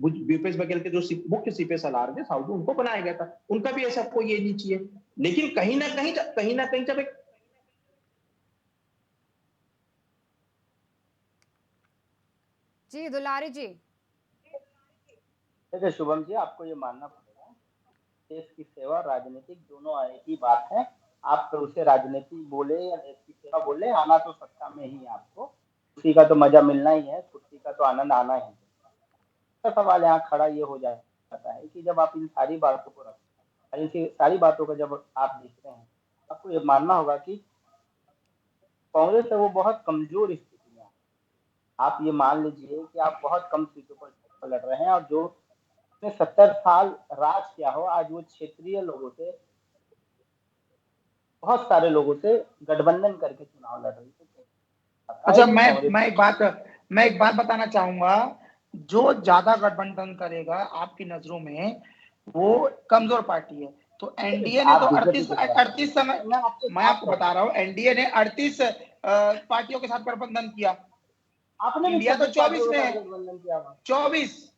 भूपेश बघेल के जो मुख्य सीपे सलार थे साहू, उनको बनाया गया था, उनका भी ऐसा कोई ये नहीं चाहिए। लेकिन कहीं ना कहीं जब एक जी दुलारी जी। देखिए शुभम जी, आपको ये मानना पड़ेगा, देश की सेवा राजनीतिक दोनों एक ही बात है। आप फिर उसे राजनीति बोले या देश की सेवा बोले, आना तो सत्ता में ही है आपको, कुर्सी का तो मजा मिलना ही है, कुर्सी का तो आनंद आना ही है। तो सवाल यहाँ खड़ा ये हो जाता है कि जब आप इन सारी बातों को रखें, इन सारी बातों को जब आप देखते हैं, आपको ये मानना होगा कि कांग्रेस है वो बहुत कमजोर स्थिति में है। आप ये मान लीजिए कि आप बहुत कम सीटों पर लड़ रहे हैं, और जो 70 साल राज किया हो, आज वो क्षेत्रीय लोगों से बहुत सारे लोगों से गठबंधन करके चुनाव लड़ रही थी। अच्छा, कांग्रेस मैं एक बात बताना चाहूंगा। जो ज्यादा गठबंधन करेगा आपकी नजरों में, वो कमजोर पार्टी है। तो एनडीए ने तो आप बीजेपी 38 की तरफ से, 38 समय, मैं आपके मैं साथ आपको रहता बता हूँ। रहा हूँ, एनडीए ने 38 पार्टियों के साथ गठबंधन किया। आपने भी इंडिया तो 26 24 पार्टियों के में साथ है, गठबंधन किया हुआ, 24।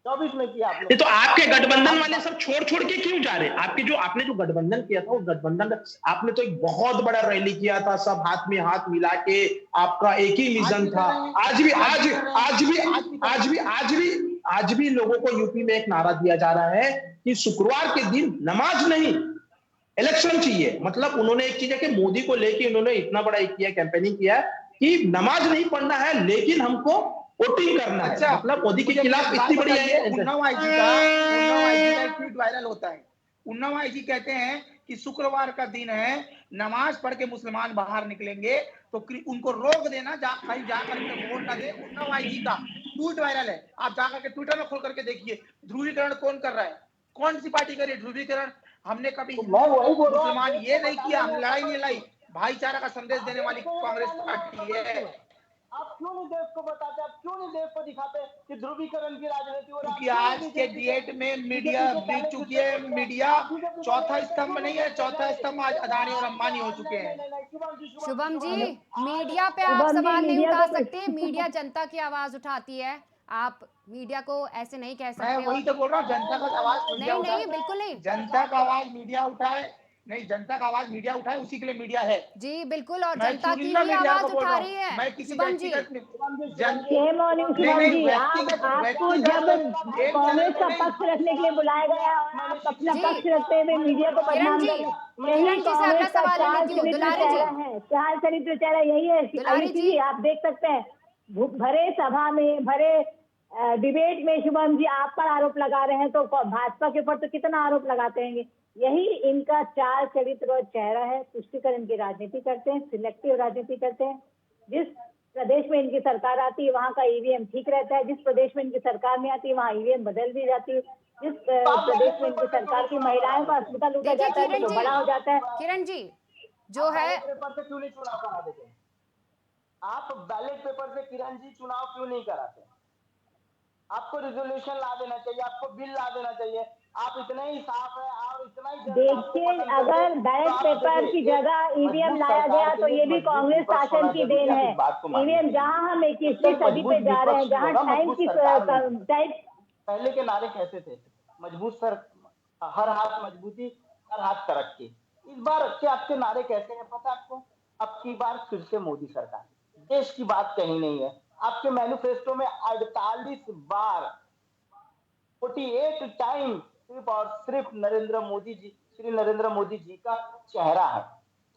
24 में किया आपने। ये तो आपके आपने गठबंधन वाले आप सब छोड़ छोड़ के क्यों जा रहे हैं? आपने जो गठबंधन किया था, वो गठबंधन आपने तो एक बहुत बड़ा रैली किया था, सब हाथ में हाथ मिला के, आपका एक ही आज मिशन भी कर था। रहे हैं, आज भी आज आज भी कर रहे हैं, आज भी आज भी कर रहे आज हैं। भी आज भी आज भी लोगों को यूपी में एक नारा दिया जा रहा है कि शुक्रवार के दिन नमाज नहीं, इलेक्शन चाहिए। मतलब उन्होंने एक चीज है कि मोदी को लेके उन्होंने इतना बड़ा एक किया, कैंपेनिंग किया कि नमाज नहीं पढ़ना है, लेकिन हमको वोटिंग करना है। अच्छा, मतलब मोदी के मुझे खिलाफ एक बात इतनी बड़ी बताइए, है। उन्नाव आईजी का एक ट्वीट वायरल होता है। उन्नाव आईजी कहते हैं कि शुक्रवार का दिन है, नमाज पढ़ के मुसलमान बाहर निकलेंगे, तो उनको रोक देना, कहीं जाकर के वोट ना दे। उन्नाव आईजी का ट्वीट वायरल है, आप जाकर के ट्विटर में खोल करके देखिए। ध्रुवीकरण कौन कर रहा है? कौन सी पार्टी कर रही है ध्रुवीकरण? हमने कभी तो हिंदू मैं वही बोल रहा हूँ, आप मुसलमान देश ये को नहीं किया, बताने हम में लड़ाई नहीं असफल लाई। क्यों? भाईचारा का संदेश आप देने वाली देश को कांग्रेस बताने में पार्टी असफल है। क्यों है? आप क्यों नहीं देश को बताते, आप क्यों नहीं देश को दिखाते कि ध्रुवीकरण की राजनीति हो रहा है? क्योंकि आप क्यों नहीं आज के बीजेपी डेट में मीडिया बीजेपी के बिक चैनल चुकी जितने है। बोलते हैं, मीडिया आप बीजेपी को नहीं चौथा बोलते, स्तंभ क्यों नहीं नहीं है, बोलते? चौथा स्तंभ आज देखो अदानी और आपको अंबानी हो आज चुके हैं। नहीं, शुभम जी, आज मीडिया पे आप शुभम जी, सवाल नहीं मीडिया उठा को सकते, मीडिया जनता की आवाज उठाती है। आप मीडिया को ऐसे नहीं कह मैं सकते। वही और तो बोल रहा हूँ, जनता का आवाज मीडिया नहीं उठाए। नहीं, बिल्कुल नहीं। जनता का आवाज मीडिया उठाए। नहीं, जनता का आवाज मीडिया उठाए, उसी के लिए मीडिया है। जी बिल्कुल, और मैं जनता की चुनिंदा ही मीडिया को आवाज बोल उठा रहा रही हूँ, है मैं किसी शुभम जी। व्यक्तिगत जन शेम ऑन यू नहीं शुभम नहीं जी। व्यक्तिगत आपको जब व्यक्तिगत एक चैनल कांग्रेस को का नहीं। पक्ष रखने के लिए बुलाया गया और आप अपना जी पक्ष रखते हुए मीडिया को किरण बदनाम जी, कर रहे हैं, यही किरण जी से कांग्रेस अगला का सवाल ले चार लेती हूँ। चरित्र दुलारी जी, चेहरा है। चार चरित्र चेहरा यही है। दुलारी आयुषी जी, जी, आप देख सकते हैं भरे सभा में, भरे डिबेट में शुभम जी आप पर आरोप लगा रहे हैं, तो भाजपा के ऊपर तो कितना आरोप लगाते हैं। यही इनका चार चरित्र और चेहरा है। तुष्टिकरण की राजनीति करते हैं, सिलेक्टिव राजनीति करते हैं। जिस प्रदेश में इनकी सरकार आती है वहां का ईवीएम ठीक रहता है, जिस प्रदेश में इनकी सरकार नहीं आती वहां ईवीएम बदल दी जाती है। जिस प्रदेश में इनकी सरकार की महिलाओं का अस्पताल लूटा देखिए जाता है तो किरण वो जी, बड़ा हो जाता है। किरण जी जो आप है, बैलेट पेपर से क्यों नहीं चुनाव करा देते? आप बैलेट पेपर से किरण जी चुनाव क्यों नहीं कराते? आपको रिजोल्यूशन ला देना चाहिए, आपको बिल ला देना चाहिए। आप इतने ही साफ है और इतना ही जनता आपको देखिए, पसंद करती है, अगर तो बैलेट आप पेपर की देखिए, एक जगह ईवीएम मजबूत लाया सरकार गया के तो लिए ये एक भी मजबूत कांग्रेस विपक्ष शासन होना की जरूरी देन है, आप है। इस बात को मान ईवीएम लीजिए। जहां हम जब 21वीं तक सदी मजबूत पे जा रहे हैं, विपक्ष नहीं जहां होगा, टाइम मजबूत की सरकार नहीं होगी। टाइम पहले के नारे कैसे थे? मजबूत सर, हर हाथ मजबूती, हर हाथ तरक्की। इस बार के आपके नारे कैसे हैं पता आपको? अब की बार फिर से मोदी सरकार, देश की बात कहीं नहीं है। आपके मैनिफेस्टो में 48 बार, 48 टाइम सिर्फ और सिर्फ नरेंद्र मोदी जी, श्री नरेंद्र मोदी जी का चेहरा है।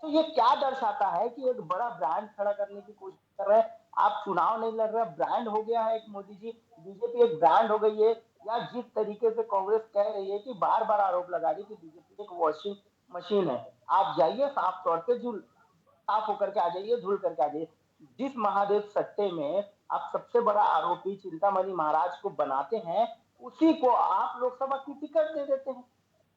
तो ये क्या दर्शाता है कि एक बड़ा ब्रांड खड़ा करने की कोशिश कर रहे हैं। आप चुनाव नहीं लड़ रहे, ब्रांड हो गया है एक मोदी जी, बीजेपी एक ब्रांड हो गई है। या जिस तरीके से कांग्रेस कह रही है कि बार बार आरोप लगा रही है कि बीजेपी एक वॉशिंग मशीन है, आप जाइए साफ तौर पे साफ होकर के आ जाइए, धुल करके आ जाइए। जिस महादेव सट्टे में आप सबसे बड़ा आरोपी चिंतामणि महाराज को बनाते हैं, उसी को आप लोकसभा की टिकट दे देते हैं।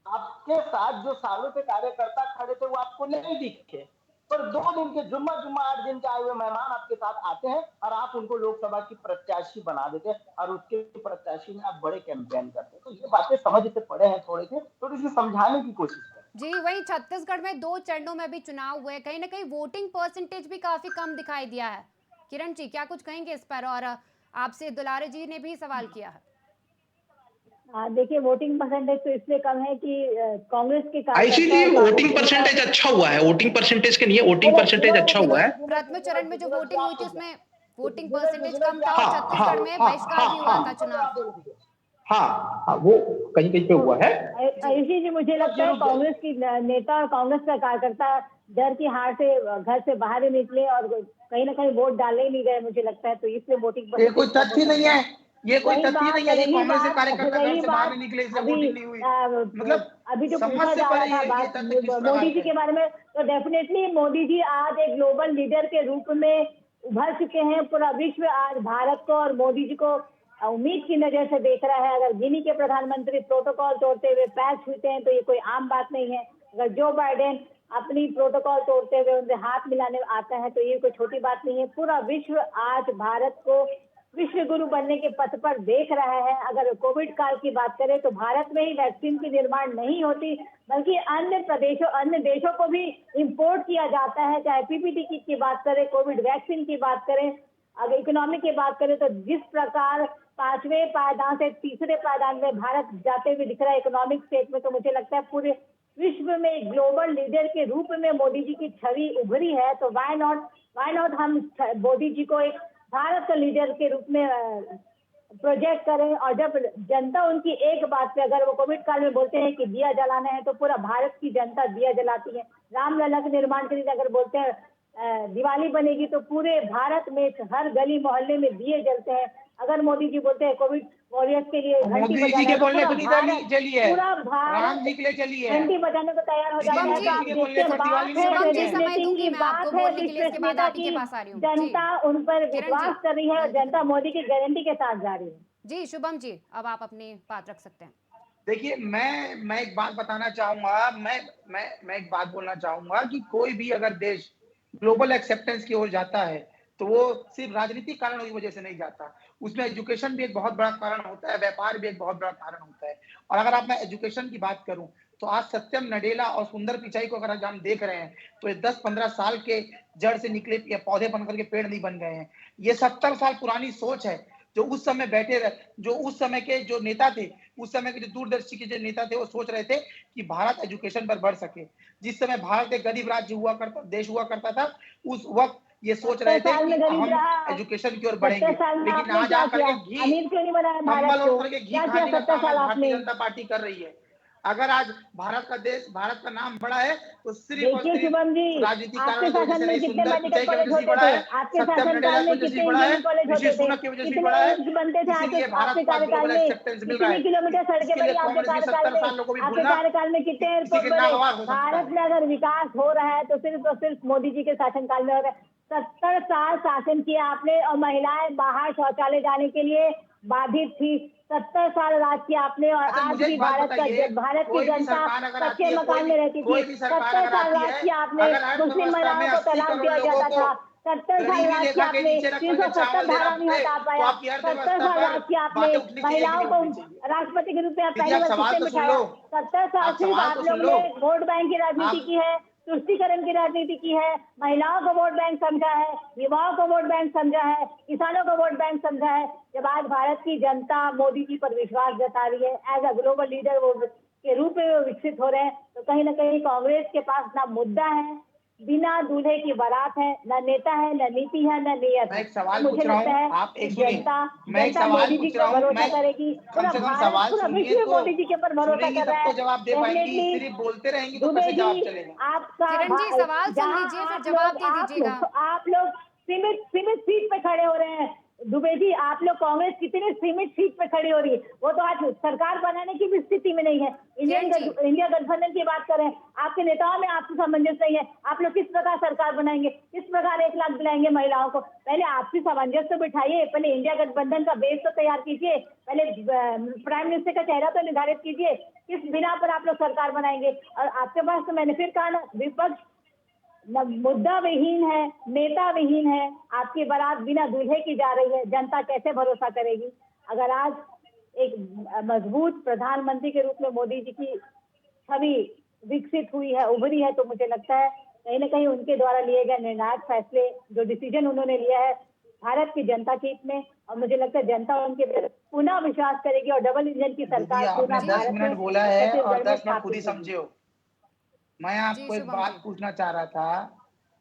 आपके साथ जो सालों से कार्यकर्ता खड़े थे वो आपको नहीं दिखे, पर 2 दिन के जुम्मा जुम्मा 8 दिन के आए हुए मेहमान आपके साथ आते हैं और आप उनको लोकसभा की प्रत्याशी बना देते हैं और उसके प्रत्याशी में आप बड़े कैंपेन करते हैं। तो ये बातें समझ से पड़े हैं, थोड़ी सी समझाने की कोशिश करें। जी वही छत्तीसगढ़ में 2 चरणों में भी चुनाव हुए, कहीं ना कहीं वोटिंग परसेंटेज भी काफी कम दिखाई दिया है। किरण जी क्या कुछ कहेंगे इस पर? और आपसे दुलारे जी ने भी सवाल किया है। देखिए, वोटिंग परसेंटेज तो इसलिए कम है कि कांग्रेस के आईसी कार्यकर्ता जी, और वोटिंग कांग्रेस परसेंटेज अच्छा हुआ है, वोटिंग परसेंटेज के लिए वोटिंग परसेंटेज अच्छा हुआ है। प्रथम चरण में जो वोटिंग हुई थी उसमें वोटिंग परसेंटेज कम था और हाँ हाँ छत्तीसगढ़ में हाँ बहिष्कार हाँ भी हुआ हाँ था चुनाव। हाँ, वो कहीं कहीं पे हुआ है। आयुषी जी, मुझे लगता है कांग्रेस की नेता और कांग्रेस का कार्यकर्ता डर की हार से घर से बाहर ही निकले और कहीं ना कहीं वोट डालने ही नहीं गए, मुझे लगता है। तो इसलिए वोटिंग ये कोई तथ्य नहीं है, ये कोई रही तथ्य नहीं है कि कांग्रेस के कार्यकर्ता घर से बाहर बात नहीं निकले इसलिए अभी वोटिंग नहीं हुई। मतलब अभी जो समझ पूछा से जा रहा परे था ये बात तथ्य किस प्रकार मोदी का जी है। के बारे में, तो डेफिनेटली मोदी जी आज एक ग्लोबल लीडर के रूप में उभर चुके हैं। पूरा विश्व आज भारत को और मोदी जी को उम्मीद की नजर से देख रहा है। अगर गिनी के प्रधानमंत्री प्रोटोकॉल तोड़ते हुए पैर छूते हैं तो ये कोई आम बात नहीं है। अगर जो बाइडेन अपनी प्रोटोकॉल तोड़ते हुए उनसे हाथ मिलाने आता है, तो ये कोई छोटी बात नहीं है। पूरा विश्व आज भारत को विश्व गुरु बनने के पथ पर देख रहा है। अगर कोविड काल की बात करें तो भारत में ही वैक्सीन की निर्माण नहीं होती, बल्कि अन्य देशों को भी इंपोर्ट किया जाता है। चाहे पीपीटी किट की बात करें, कोविड वैक्सीन की बात करें, अगर इकोनॉमी की बात करें तो जिस प्रकार 5वें पायदान से तीसरे पायदान में भारत जाते हुए दिख रहा है इकोनॉमिक स्टेट में, तो मुझे लगता है पूरे विश्व में ग्लोबल लीडर के रूप में मोदी जी की छवि उभरी है। तो व्हाई नॉट हम मोदी जी को एक भारत के लीडर के रूप में प्रोजेक्ट करें। और जब जनता उनकी एक बात पे, अगर वो कोविड काल में बोलते हैं कि दिया जलाना है, तो पूरा भारत की जनता दिया जलाती है। रामलला के निर्माण के लिए अगर बोलते हैं दिवाली बनेगी, तो पूरे भारत में हर गली मोहल्ले में दिए जलते हैं। अगर मोदी जी बोलते हैं कोविड वॉरियर्स के लिए घंटी मोदी जी बजाना के है, तो बोलने पूरा पे दिवाली जली है, पूरा राम भारत जी के लिए चली है, घंटी बजाने को तैयार हो जाता है। शुभम तो आप जी के बोलने देखिए, पर बात दिवाली है नहीं शुभम जी, बनी है। समय विश्वसनीयता दूंगी की, मैं बात आपको है बोलने के लिए, इसके बाद विश्वसनीयता आप ही के की। पास आ रही हूँ जी। जनता उन पर किरण विश्वास जी, कर रही है और जनता मोदी की गारंटी के साथ जा रही है। जी शुभम जी, अब आप अपनी बात रख सकते हैं। देखिए, मैं एक बात बताना चाहूंगा, मैं एक बात बोलना चाहूंगा कि कोई भी अगर देश ग्लोबल एक्सेप्टेंस की ओर जाता है, तो वो सिर्फ राजनीतिक कारणों की वजह से नहीं जाता। उसमें एजुकेशन भी एक बहुत बड़ा कारण होता है, व्यापार भी एक बहुत बड़ा कारण होता है। और अगर आप मैं एजुकेशन की बात करूं, तो आज सत्यम नडेला और सुंदर पिचाई को अगर आज हम देख रहे हैं, तो ये 10-15 साल के जड़ से निकले या पौधे बनकर के पेड़ नहीं बन गए हैं। ये 70 साल पुरानी सोच है, जो उस समय जो उस समय के जो नेता थे, उस समय के जो दूरदर्शी के जो नेता थे, वो सोच रहे थे कि भारत एजुकेशन पर बढ़ सके। जिस समय भारत एक गरीब राज्य देश हुआ करता था, उस वक्त ये सोच 70 रहे थे साल कि में गरीब हम रहा। एजुकेशन की ओर 70 बढ़ेंगे। साल में लेकिन आपने आज क्या आकर किया? के घी, अमीर क्यों नहीं बनाया भारत कंबल को? ओढ़ करके घी क्या किया खाने का 70 काम साल आज आपने? भारतीय जनता पार्टी कर रही है। अगर आज भारत का नाम बढ़ा है, तो सिर्फ और देखिए शुभम जी, सिर्फ राजनीतिक आपके कारणों की वजह शासन से में नहीं, कितने सुंदर मेडिकल पिचाई की कॉलेज वजह से होते बढ़ा थे? है, आपके सत्यम शासनकाल नडेला की में वजह से कितने बढ़ा है, इंजीनियरिंग कॉलेज ऋषि होते थे? सुनक की वजह से कितने बढ़ा है। एम्स बनते थे इसीलिए भारत आपके को आज कार्यकाल ग्लोबल में? एक्सेप्टेंस मिल रहा कितनी है। किलोमीटर सड़कें इसके बनी लिए आपके कांग्रेस के कार्यकाल 70 में? सालों को भी आपके भूलना कार्यकाल में कितने किसी एयरपोर्ट के बने? नागवार हो सकता भारत है। में अगर विकास हो रहा है तो सिर्फ और सिर्फ मोदी जी के शासनकाल में हो रहा है। 70 साल शासन किया आपने और महिलाएं बाहर शौचालय जाने के लिए बाधित थी। 70 साल राज किया आपने और अच्छा, आज मुझे भी एक बात बताइए, भारत की कोई भी जनता सरकार अगर आती कच्चे है, मकान में रहती थी। कोई भी सरकार 70 अगर साल आती राज है, किया आपने, अगर मुस्लिम अर्थव्यवस्था महिलाओं में को 80 तलाक करोड़ दिया लोगों जाता को था। 70 साल गरीबी राज रेखा किया के आपने, नीचे रख करके 370 चावल देना धारा नहीं पड़े, हटा तो पाया। आपकी 70 अर्थव्यवस्था साल पर राज किया आपने, बातें उठनी चाहिए कि महिलाओं नहीं को उठनी चाहिए? राष्ट्रपति के रूप में दीदी, पहली आप बार सवाल किसने तो सुन बिठाया? लो, 70 साल आप सिर्फ सवाल आप तो सुन लोग लो। ने वोट बैंक की राजनीति आप की है, तुष्टीकरण की राजनीति की है, महिलाओं को वोट बैंक समझा है, युवाओं को वोट बैंक समझा है, किसानों को वोट बैंक समझा है। जब आज भारत की जनता मोदी जी पर विश्वास जता रही है, एज अ ग्लोबल लीडर वो के रूप में वो विकसित हो रहे हैं, तो कहीं ना कहीं कांग्रेस के पास ना मुद्दा है, बिना दूल्हे की बारात है, न नेता है, न नीति है, न नियत मैं है। एक सवाल तो मुझे पूछ रहा लगता हूँ, है आप कि एक सुनिए, मैं एक जनता सवाल मोदी जी पूछ रहा पर हूँ, भरोसा मैं करेगी। कम पूरा से कम भारत, सवाल पूरा सुनिए विश्व तो, मोदी जी के ऊपर भरोसा सुनेंगी कर रहा तब है। तो जवाब दे पाएंगी, डेफिनेटली सिर्फ बोलते रहेंगी तो दुबे कैसे जवाब जी, चलेगा? आपका किरण जी, सवाल सुन जहां लीजिए, फिर जवाब दे दीजिएगा। आप लोग सीमित सीट पे खड़े हो रहे हैं। दुबे जी, आप लोग कांग्रेस कितने सीमित सीट पे खड़ी हो रही है, वो तो आज सरकार बनाने की भी स्थिति में नहीं है। किरण जी, इंडिया गठबंधन की बात करें, आपके नेताओं में आपसी सामंजस्य नहीं है। आप लोग किस प्रकार सरकार बनाएंगे, किस प्रकार 1 लाख दिलाएंगे महिलाओं को? पहले आपसी सामंजस्य तो बिठाइए, पहले इंडिया गठबंधन का बेस तो तैयार कीजिए, पहले प्राइम मिनिस्टर का चेहरा तो निर्धारित कीजिए, किस बिना पर आप लोग सरकार बनाएंगे। और आपके पास तो मैंने फिर कहा ना, विपक्ष मुद्दा विहीन है, नेता विहीन है। आपकी बारात बिना दूल्हे की जा रही है, जनता कैसे भरोसा करेगी? अगर आज एक मजबूत प्रधानमंत्री के रूप में मोदी जी की छवि विकसित हुई है, उभरी है, तो मुझे लगता है कहीं ना कहीं उनके द्वारा लिए गए निर्णायक फैसले, जो डिसीजन उन्होंने लिया है भारत की जनता के हित में, और मुझे लगता है जनता उनके पे पुनः विश्वास करेगी और डबल इंजन की दीदी, सरकार आपने पुनः 10 भारत में मिनट बोला है और छत्तीसगढ़ में 10 मिनट खुद ही स्थापित होगी। समझे हो। मैं जी आपको एक शुभम बात जी, पूछना चाह रहा था।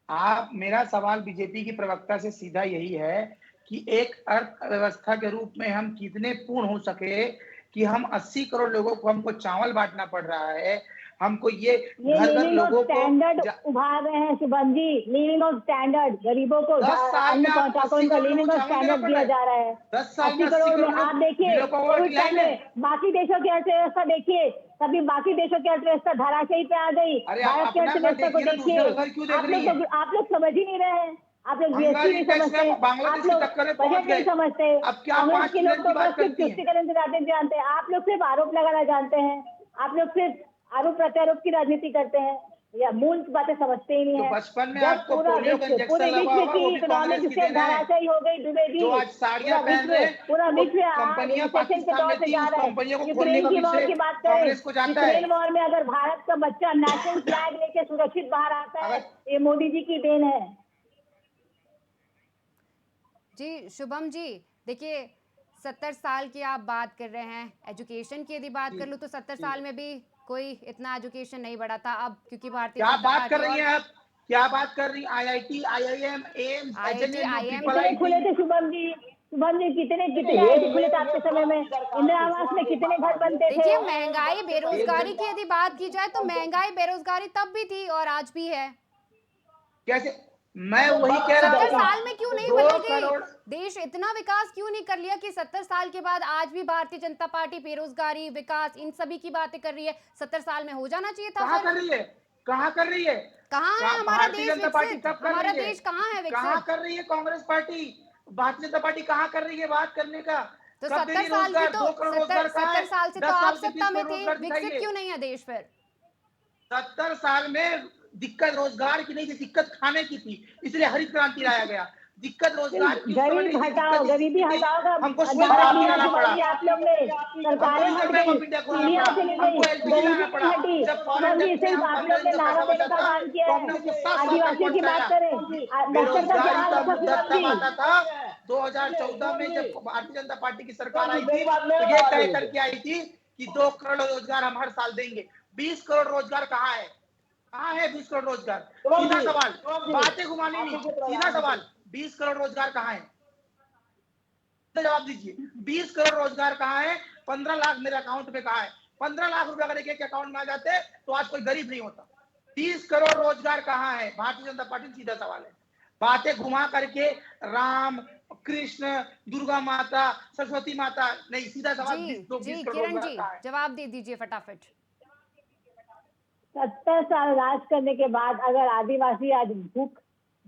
आप, मेरा सवाल बीजेपी की प्रवक्ता से सीधा यही है कि एक अर्थव्यवस्था के रूप में हम कितने पूर्ण हो सके कि हम 80 करोड़ लोगों को, हमको चावल बांटना पड़ रहा है, हमको ये घर घर लिविंग ऑफ लोगों को स्टैंडर्ड उभार रहे हैं Shubham ji, living of standard, गरीबों को 10 साल अन्न में आपको पहुंचा कर 80 उनको करोड़ लोगों लिविंग को ऑफ चावल देना स्टैंडर्ड पड़ रहा दिया है। जा रहा है। 10 साल में 80 80 करोड़ में करोड़ लोग आप देखिए below poverty Covid time line है। में बाकी देशों की अर्थव्यवस्था देखिए, कभी बाकी देशों की अर्थव्यवस्था धराशायी पे आ गई, अरे आप भारत की अपना घर अर्थव्यवस्था को देखिए ना, देखिए। दूसरे का घर क्यों देख रही हैं? आप लोग समझ ही नहीं रहे हैं, आप लोग जीएसटी हंगारी नहीं टैक्स समझते, में बांग्लादेश आप की लोग टक्कर में पहुंच बजट नहीं गए। समझते। अब क्या कांग्रेस 5 के लोग ट्रिलियन तो की बात बस सिर्फ करती हैं? तुष्टिकरण की राजनीति जानते हैं, आप लोग सिर्फ आरोप लगाना जानते हैं, आप लोग सिर्फ आरोप प्रत्यारोप की राजनीति करते हैं। या मूल बातें समझते ही नहीं तो है। बचपन में जब आपको पूरा पोलियो का विश्व, इंजेक्शन पूरे लगा विश्व होगा, की वो भी कांग्रेस इकोनॉमिक की से देन है। धराशायी हो गई, डूबे जी। जो आज साड़ियां पूरा पहन रहे हैं, पूरा वो विश्व कंपनियां रिसेशन के पाकिस्तान दौर में से थी, जा उस रहा है। कंपनियों को खोलने यूक्रेन का की भी वॉर श्रेय की बात करें, कांग्रेस को जाता है। यूक्रेन वॉर में अगर भारत का बच्चा नेशनल फ्लैग लेके सुरक्षित बाहर आता है, अगर ये मोदी जी की देन है। जी शुभम जी, देखिए 70 साल की आप बात कर रहे हैं, एजुकेशन की यदि बात कर लूँ तो 70 जी, साल में भी कोई इतना एजुकेशन नहीं बढ़ा था। अब क्योंकि भारतीय क्या जनता बात कर पार्टी रही और हैं आप? क्या बात कर रही? आईआईटी, आईआईएम, एम्स, आईआईटी, एचएनयू, आईएम ट्रिपल कितने खुले आईटी। थे शुभम जी? शुभम जी, कितने कितने ये आईआईटी खुले थे ये आपके समय में? इधर काम इंदिरा की आवास में शुरुआत एक कितने बात घर समझिए। बनते थे? देखिए महंगाई एक बेरोजगारी दिन की यदि बात की जाए तो महंगाई बेरोजगारी तब भी थी और आज भी है। कैसे? मैं तो वही वक्त कह रहा किधर 70 था? साल में क्यों हूँ, नहीं दो बदल गई? करोड़ देश इतना विकास क्यों नहीं कर लिया कि 70 साल के बाद आज भी भारतीय जनता पार्टी बेरोजगारी, विकास, इन सभी की बातें कर रही है? 70 साल में हो जाना चाहिए था कहाँ फिर। कर रही है? कहाँ कर रही है? कहाँ है हमारा भारतीय देश जनता पार्टी विकसित? कब कर हमारा रही है? देश कहाँ है कहाँ विकसित? कर रही है कांग्रेस पार्टी? भारतीय जनता पार्टी कहाँ कर रही है बात करने का? तो कब दे 70 रही साल की रोजगार? तो 2 करोड़ रोजगार कहाँ है? 70 साल से तो 10 आप साल से 20 सत्ता में करोड़ थे, रोजगार विकसित दिखाइए। क्यों नहीं है देश फिर? 70 साल में दिक्कत रोजगार की नहीं थी, दिक्कत खाने की थी, इसलिए हरित क्रांति लाया गया। दिक्कत रोजगार की उस समय गरीब नहीं थी, हटाओ, दिक्कत गरीबी इसकी थी, हटाओ का हमको श्वेत नारा क्रांति दिया लाना शुभम पड़ा, जी आप लोग ने। हमको सरकारें हट रिजर्व बैंक गई, ऑफ इंडिया खोलना पीढ़ियां पड़ा, चली गई, हमको एलपीजी गरीबी लाना नहीं पड़ा। हटी। जब फॉरेन शुभम जी, टैक्स में सिर्फ हम आप कम लोग ने का नारा पैसा देने बचा का था, काम किया तो है। हमने उसको 7 साल तक आदिवासियों की बात पहुंचाया। करें, बस्तर का क्या बेरोजगारी हाल का रखा मुद्दा शुभम तब जी? आता था 2014 में, जब भारतीय जनता पार्टी की सरकार आई थी, मेरी बात में तो ये आवाज तय नहीं करके आई थी कि 2 करोड़ रोजगार हम हर साल देंगे। 20 करोड़ रोजगार कहाँ है? कहाँ है 20 करोड़ रोजगार? शुभम सीधा जी, सवाल, शुभम जी, बातें घुमानी आप ही नहीं, के सीधा सवाल, प्रधानमंत्री 20 करोड़ रोजगार कहाँ है? तो जवाब दीजिए, 20 करोड़ रोजगार कहाँ है? 15 लाख मेरे अकाउंट में कहाँ है? 15 लाख रुपए अगर एक अकाउंट में आ जाते तो आज कोई गरीब नहीं होता। 30 करोड़ रोजगार कहाँ है? भारतीय जनता पार्टी सीधा सवाल है। बातें घुमा करके राम, कृष्ण, दुर्गा माता, सरस्वती माता नहीं, सीधा सवाल, जी 20 जी करोड़ किरण रोजगार जी, कहाँ है? जवाब दे दीजिए फटाफट। 70 साल राज करने के बाद अगर आदिवासी आज भूख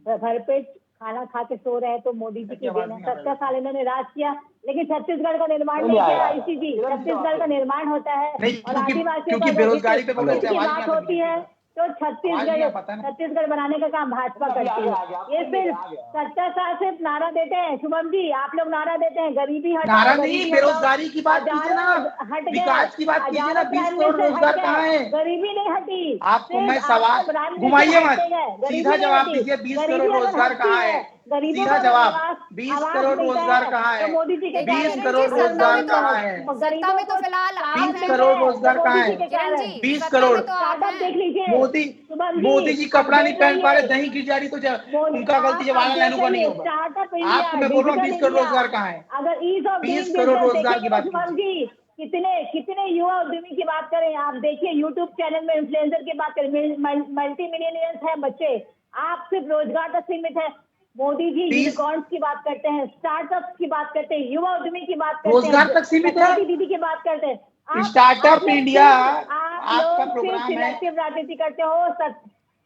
भरपेट खाना खा के सो रहे हैं तो मोदी जी की देन है। 70 साल इन्होंने राज किया, लेकिन छत्तीसगढ़ का निर्माण नहीं नहीं किया। आएगा। इसी जी किरण जी छत्तीसगढ़ का निर्माण होता है नहीं, और आदिवासियों क्योंकि का बेरोजगारी पे हित फोकस की है, आवाज नहीं बात आता होती है बीजेपी तो आवाज नहीं आ पाता है ना। छत्तीसगढ़ बनाने का काम भाजपा अभी करती आ है। गया, ये आपको मिल सिर्फ आ गया। 70 साल से नारा देते हैं शुभम जी, आप लोग नारा देते हैं गरीबी हटाओ, नारा नहीं, गरीबी हटाओ। बेरोजगारी की बात कीजिए ना, हजारों हट गए, विकास की बात कीजिए ना। हजारों 20 प्राइम करोड़ मिनिस्टर हट रोजगार गए, कहाँ है? गरीबी नहीं हटी। आपको मैं सिर्फ सवाल आपको प्राइम मिनिस्टर घुमाइए मत, हटते गए, सीधा गरीबी नहीं जवाब हटी। दीजिए, 20 गरीबी करोड़ अगर रोजगार हटती कहाँ है, है? गरीबों सीधा को जवाब, आवास 20 आवास करोड़ मिलता रोजगार है कहाँ तो है? मोदी जी के देखिए 20 कारण। किरण जी, करोड़ सत्ता में रोजगार तो कहाँ है? सत्ता में तो फिलहाल आप 20 हैं। करोड़ रोजगार कहाँ मोदी है? जी के 20 कारण। 20 सत्ता करोड़ में तो आप स्टार्टअप देख हैं। लीजिए मोदी शुभम मोदी जी आप कपड़ा नहीं देख पहन पा रहे, रहिए, दही गिर जा रही, तो उनका गलती है, आप वाला देख लानू का नहीं रहिए होगा। स्टार्टअप इंडिया, आपको मैं बोल रहा हूँ डिजिटल 20 करोड़ इंडिया। रोजगार कहाँ है? अगर ease of 20 doing crore business रोजगार की देखेंगे ना बात शुभम कीजिए। जी, कितने कितने युवा उद्यमी की बात करें, आप देखिए यूट्यूब चैनल में इन्फ्लुएंसर की बात करें, मल्टी मिलियनियर्स हैं बच्चे। आप सिर्फ रोजगार तक सीमित है। मोदी जी 20 यूनिकॉर्न्स की बात करते हैं, स्टार्टअप्स की बात करते हैं, युवा उद्यमी की बात करते रोजगार हैं, तक सीमित है। तकनीकी दीदी की बात करते हैं। आप स्टार्टअप लोग इंडिया आप आपका लोग सिर्फ प्रोग्राम है। सिलेक्टिव राजनीति करते हो।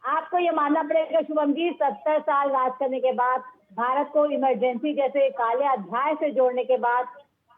आपको ये मानना पड़ेगा शुभम जी, 70 साल राज करने के बाद भारत को इमरजेंसी जैसे काले अध्याय से जोड़ने के बाद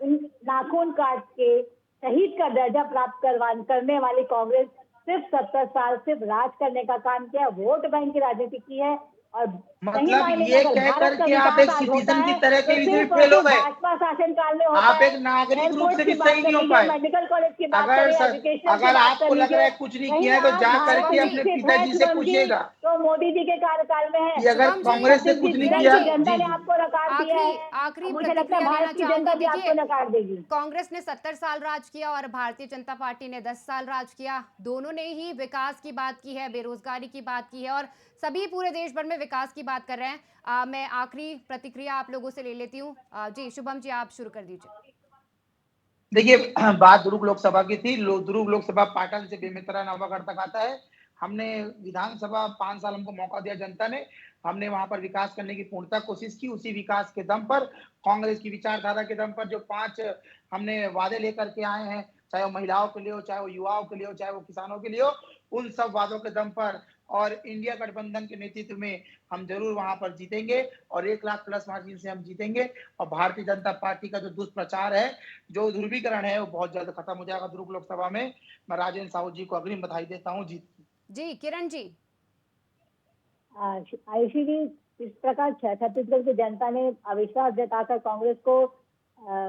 उन नाखून काट के शहीद का दर्जा प्राप्त करने वाली कांग्रेस सिर्फ 70 साल सिर्फ राज करने का काम किया, वोट बैंक की राजनीति की है। और सही मतलब मायने में ये अगर कह भारत का करके आप विकास एक आज होता सिटीजन की है तरह तो के सिर्फ इसमें और फेल हो सिर्फ गए। भाजपा शासन काल में होता आप है। एक नागरिक रूप एयरपोर्ट से की भी बात सही कर नहीं हो लीजिए, पाए। मेडिकल कॉलेज की बात अगर करें, एजुकेशन की अगर बात कर आपको लग रहा लीजिए, है कुछ नहीं कहीं किया है तो आज जा भारत करके अपने विकसित है पिताजी से शुभम जी पूछिएगा तो मोदी जी के कार्यकाल में है। कि अगर शुभम जी, कांग्रेस ने कुछ नहीं किरण किया। जी, जनता जी ने जी आपको नकार दिया आखिरी है, आखिरी मुझे लगता है प्रतिक्रिया लेना भारत की जनता चाहूंगी। भी आपको देखिए नकार देगी। कांग्रेस ने 70 साल राज किया और भारतीय जनता पार्टी ने 10 साल राज किया। दोनों ने ही विकास की बात की है, बेरोजगारी की बात की है और सभी पूरे देश भर में विकास की बात कर रहे हैं। मैं आखिरी प्रतिक्रिया आप लोगों से ले लेती हूँ। जी शुभम जी, आप शुरू कर दीजिए। देखिए, बात दुर्ग लोकसभा की थी। दुर्ग लोकसभा पाटन से बेमेतरा नवागढ़ तक आता है। हमने विधानसभा 5 साल हमको मौका दिया जनता ने। हमने वहां पर विकास करने की पूर्णतः कोशिश की। उसी विकास के दम पर, कांग्रेस की विचारधारा के दम पर जो 5 हमने वादे लेकर के आए हैं, चाहे वो महिलाओं के लिए हो, चाहे वो युवाओं के लिए हो, चाहे वो किसानों के लिए हो, उन सब वादों के दम पर और इंडिया गठबंधन के नेतृत्व में हम जरूर वहां पर जीतेंगे और 1 लाख प्लस मार्जिन से हम जीतेंगे। और भारतीय जनता पार्टी का जो दुष्प्रचार है, जो ध्रुवीकरण है, वो बहुत जल्द खत्म हो जाएगा दुर्ग लोकसभा में। मैं राजेंद्र साहू जी को अग्रिम बधाई देता हूँ जीत की। जी किरण जी। आयुषी जी, इस प्रकार छत्तीसगढ़ की जनता ने अविश्वास जताकर कांग्रेस को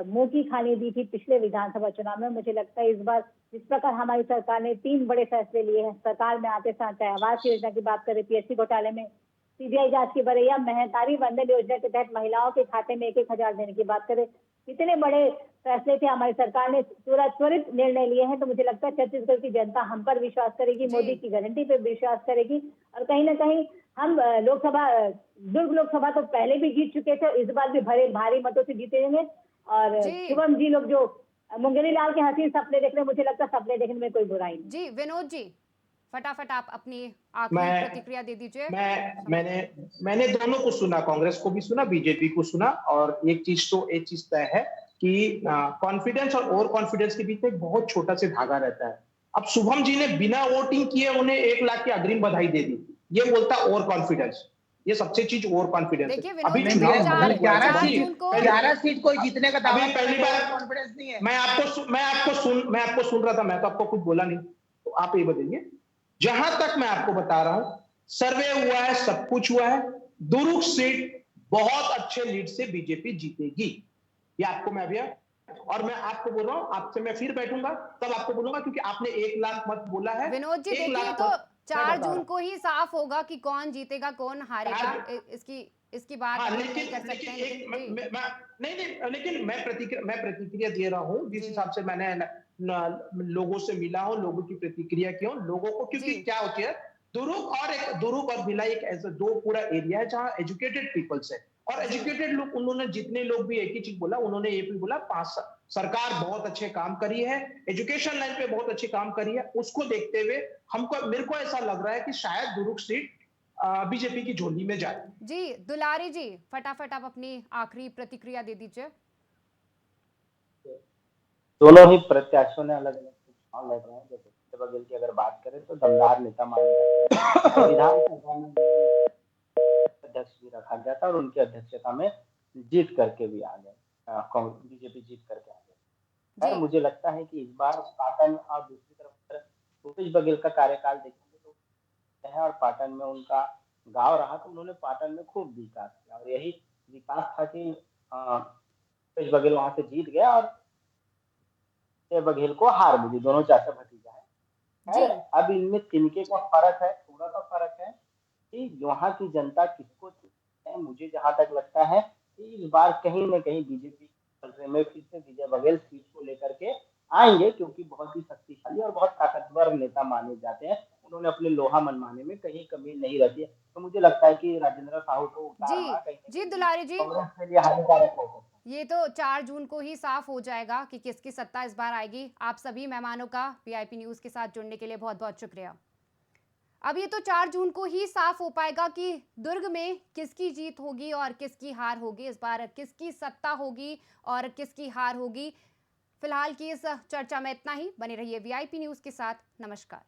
मुंह की खानी दी थी पिछले विधानसभा चुनाव में। मुझे लगता है इस बार जिस प्रकार हमारी सरकार ने 3 बड़े फैसले लिए हैं सरकार में आते साथ, चाहे आवास योजना की बात करें, पीएससी घोटाले में सीबीआई जांच की बढ़े या महतारी वंदन योजना के तहत महिलाओं के खाते में 1,000 देने की बात करें, इतने बड़े फैसले थे हमारी सरकार ने, त्वरित निर्णय लिए हैं। तो मुझे लगता है छत्तीसगढ़ की जनता हम पर विश्वास करेगी, जी। मोदी की गारंटी पे विश्वास करेगी और कहीं ना कहीं हम दुर्ग लोकसभा तो पहले भी जीत चुके थे, इस बार भी भारी मतों से जीतेंगे। और जी। शुभम जी लोग जो मुंगेरी लाल के हसीन सपने देख रहे हैं, मुझे लगता है सपने देखने में कोई बुराई नहीं। जी विनोद जी, फटाफट आप अपनी आखिरी मैं प्रतिक्रिया दे दीजिए। मैंने दोनों को सुना, कांग्रेस को भी सुना, बीजेपी को सुना, और एक चीज तय है कि कॉन्फिडेंस और ओवर कॉन्फिडेंस के बीच में एक बहुत छोटा सा धागा रहता है। अब शुभम जी ने बिना वोटिंग किए उन्हें 1 लाख की अग्रिम बधाई दे दी, ये बोलता ओवर कॉन्फिडेंस। ये सबसे चीज ओवर कॉन्फिडेंस है। देखिए विनोद अभी जी, चुनाव चार खत्म हुआ है। 11 4 सीट जून को 11 सीट कोई जीतने का दावा अभी पहली बार कॉन्फिडेंस नहीं है। मैं आपको सुन रहा था, मैं तो आपको कुछ बोला नहीं, तो आप ये बताइए। जहां तक मैं आपको बता रहा हूं, सर्वे हुआ है, सब कुछ हुआ है, दुर्ग सीट बहुत अच्छे लीड से बीजेपी जीतेगी, ये आपको मैं भैया, और मैं आपको बोल रहा हूं, आपसे मैं फिर बैठूंगा तब आपको बोलूंगा, क्योंकि आपने 1 लाख मत बोला है। विनोद जी 1 देखिए, लाख तो मत मैं 4 बता रहा जून हूं। को ही साफ होगा कि कौन जीतेगा कौन हारेगा। इसकी बात हाँ, अभी हम लेकिन नहीं कर सकते लेकिन हैं, एक लेकिन मैं, जी मैं, मैं नहीं, लेकिन मैं प्रतिक्रिया दे रहा हूँ जिस जी हिसाब से मैंने लोगों से मिला हूँ, लोगों की प्रतिक्रिया की हूँ, लोगों को, जी क्योंकि क्या होती है, दुरुक और भिलाई एक ऐसा 2 पूरा एरिया है जहाँ एजुकेटेड पीपल्स है, और जी एजुकेटेड लोग, उन्होंने जितने लोग भी एक ही चीज बोला, उन्होंने ये भी बोला, सरकार बहुत अच्छे काम करी है, एजुकेशन लाइन पे बहुत अच्छे काम करी है, उसको देखते हुए मेरे को ऐसा लग रहा है कि शायद दुरुक सीट बीजेपी की झोली में जाए। जी दुलारी जी, फटाफट आप अपनी आखिरी प्रतिक्रिया दे दीजिए। दोनों ही प्रत्याशियों ने अलग अलग चुनाव लड़ रहे हैं। जैसे सत्य बघेल की अगर बात करें तो दमदार नेता माने जाते हैं और विधानसभा में अध्यक्ष भी रखा गया था और उनकी अध्यक्षता में जीत करके भी आ गए, बीजेपी जीत करके आ गए। जी खैर मुझे लगता है कि इस बार पाटन और दूसरी तरफ अगर भूपेश बघेल का कार्यकाल देखेंगे तो है, और पाटन में उनका गांव रहा तो उन्होंने पाटन में खूब विकास किया और यही विकास था कि भूपेश बघेल वहां से जीत गया और बघेल को हार मिली। दोनों चाचा भतीजा है। जी खैर अब इनमें तिनके का फर्क है, थोड़ा सा फर्क है कि वहां की जनता किसको चुनती है। मुझे जहां तक लगता है कि इस बार कहीं न कहीं बीजेपी में फिर से विजय बघेल सीट को लेकर के आएंगे, क्योंकि बहुत ही शक्तिशाली और बहुत ताकतवर नेता माने जाते हैं। उन्होंने अपने लोहा मनवाने में कहीं कमी नहीं रखी है। तो मुझे लगता है कि राजेंद्र साहू को उतारना जी कहीं न जी कहीं दुलारी जी, कांग्रेस के लिए हानिकारक हो सकता है। ये तो 4 जून को ही साफ हो जाएगा कि किसकी सत्ता इस बार आएगी। आप सभी मेहमानों का वीआईपी न्यूज़ के साथ जुड़ने के लिए बहुत-बहुत शुक्रिया। अब ये तो 4 जून को ही साफ हो पाएगा कि दुर्ग में किसकी जीत होगी और किसकी हार होगी, इस बार किसकी सत्ता होगी और किसकी हार होगी। फिलहाल की इस चर्चा में इतना ही। बने रहिए वीआईपी न्यूज़ के साथ। नमस्कार।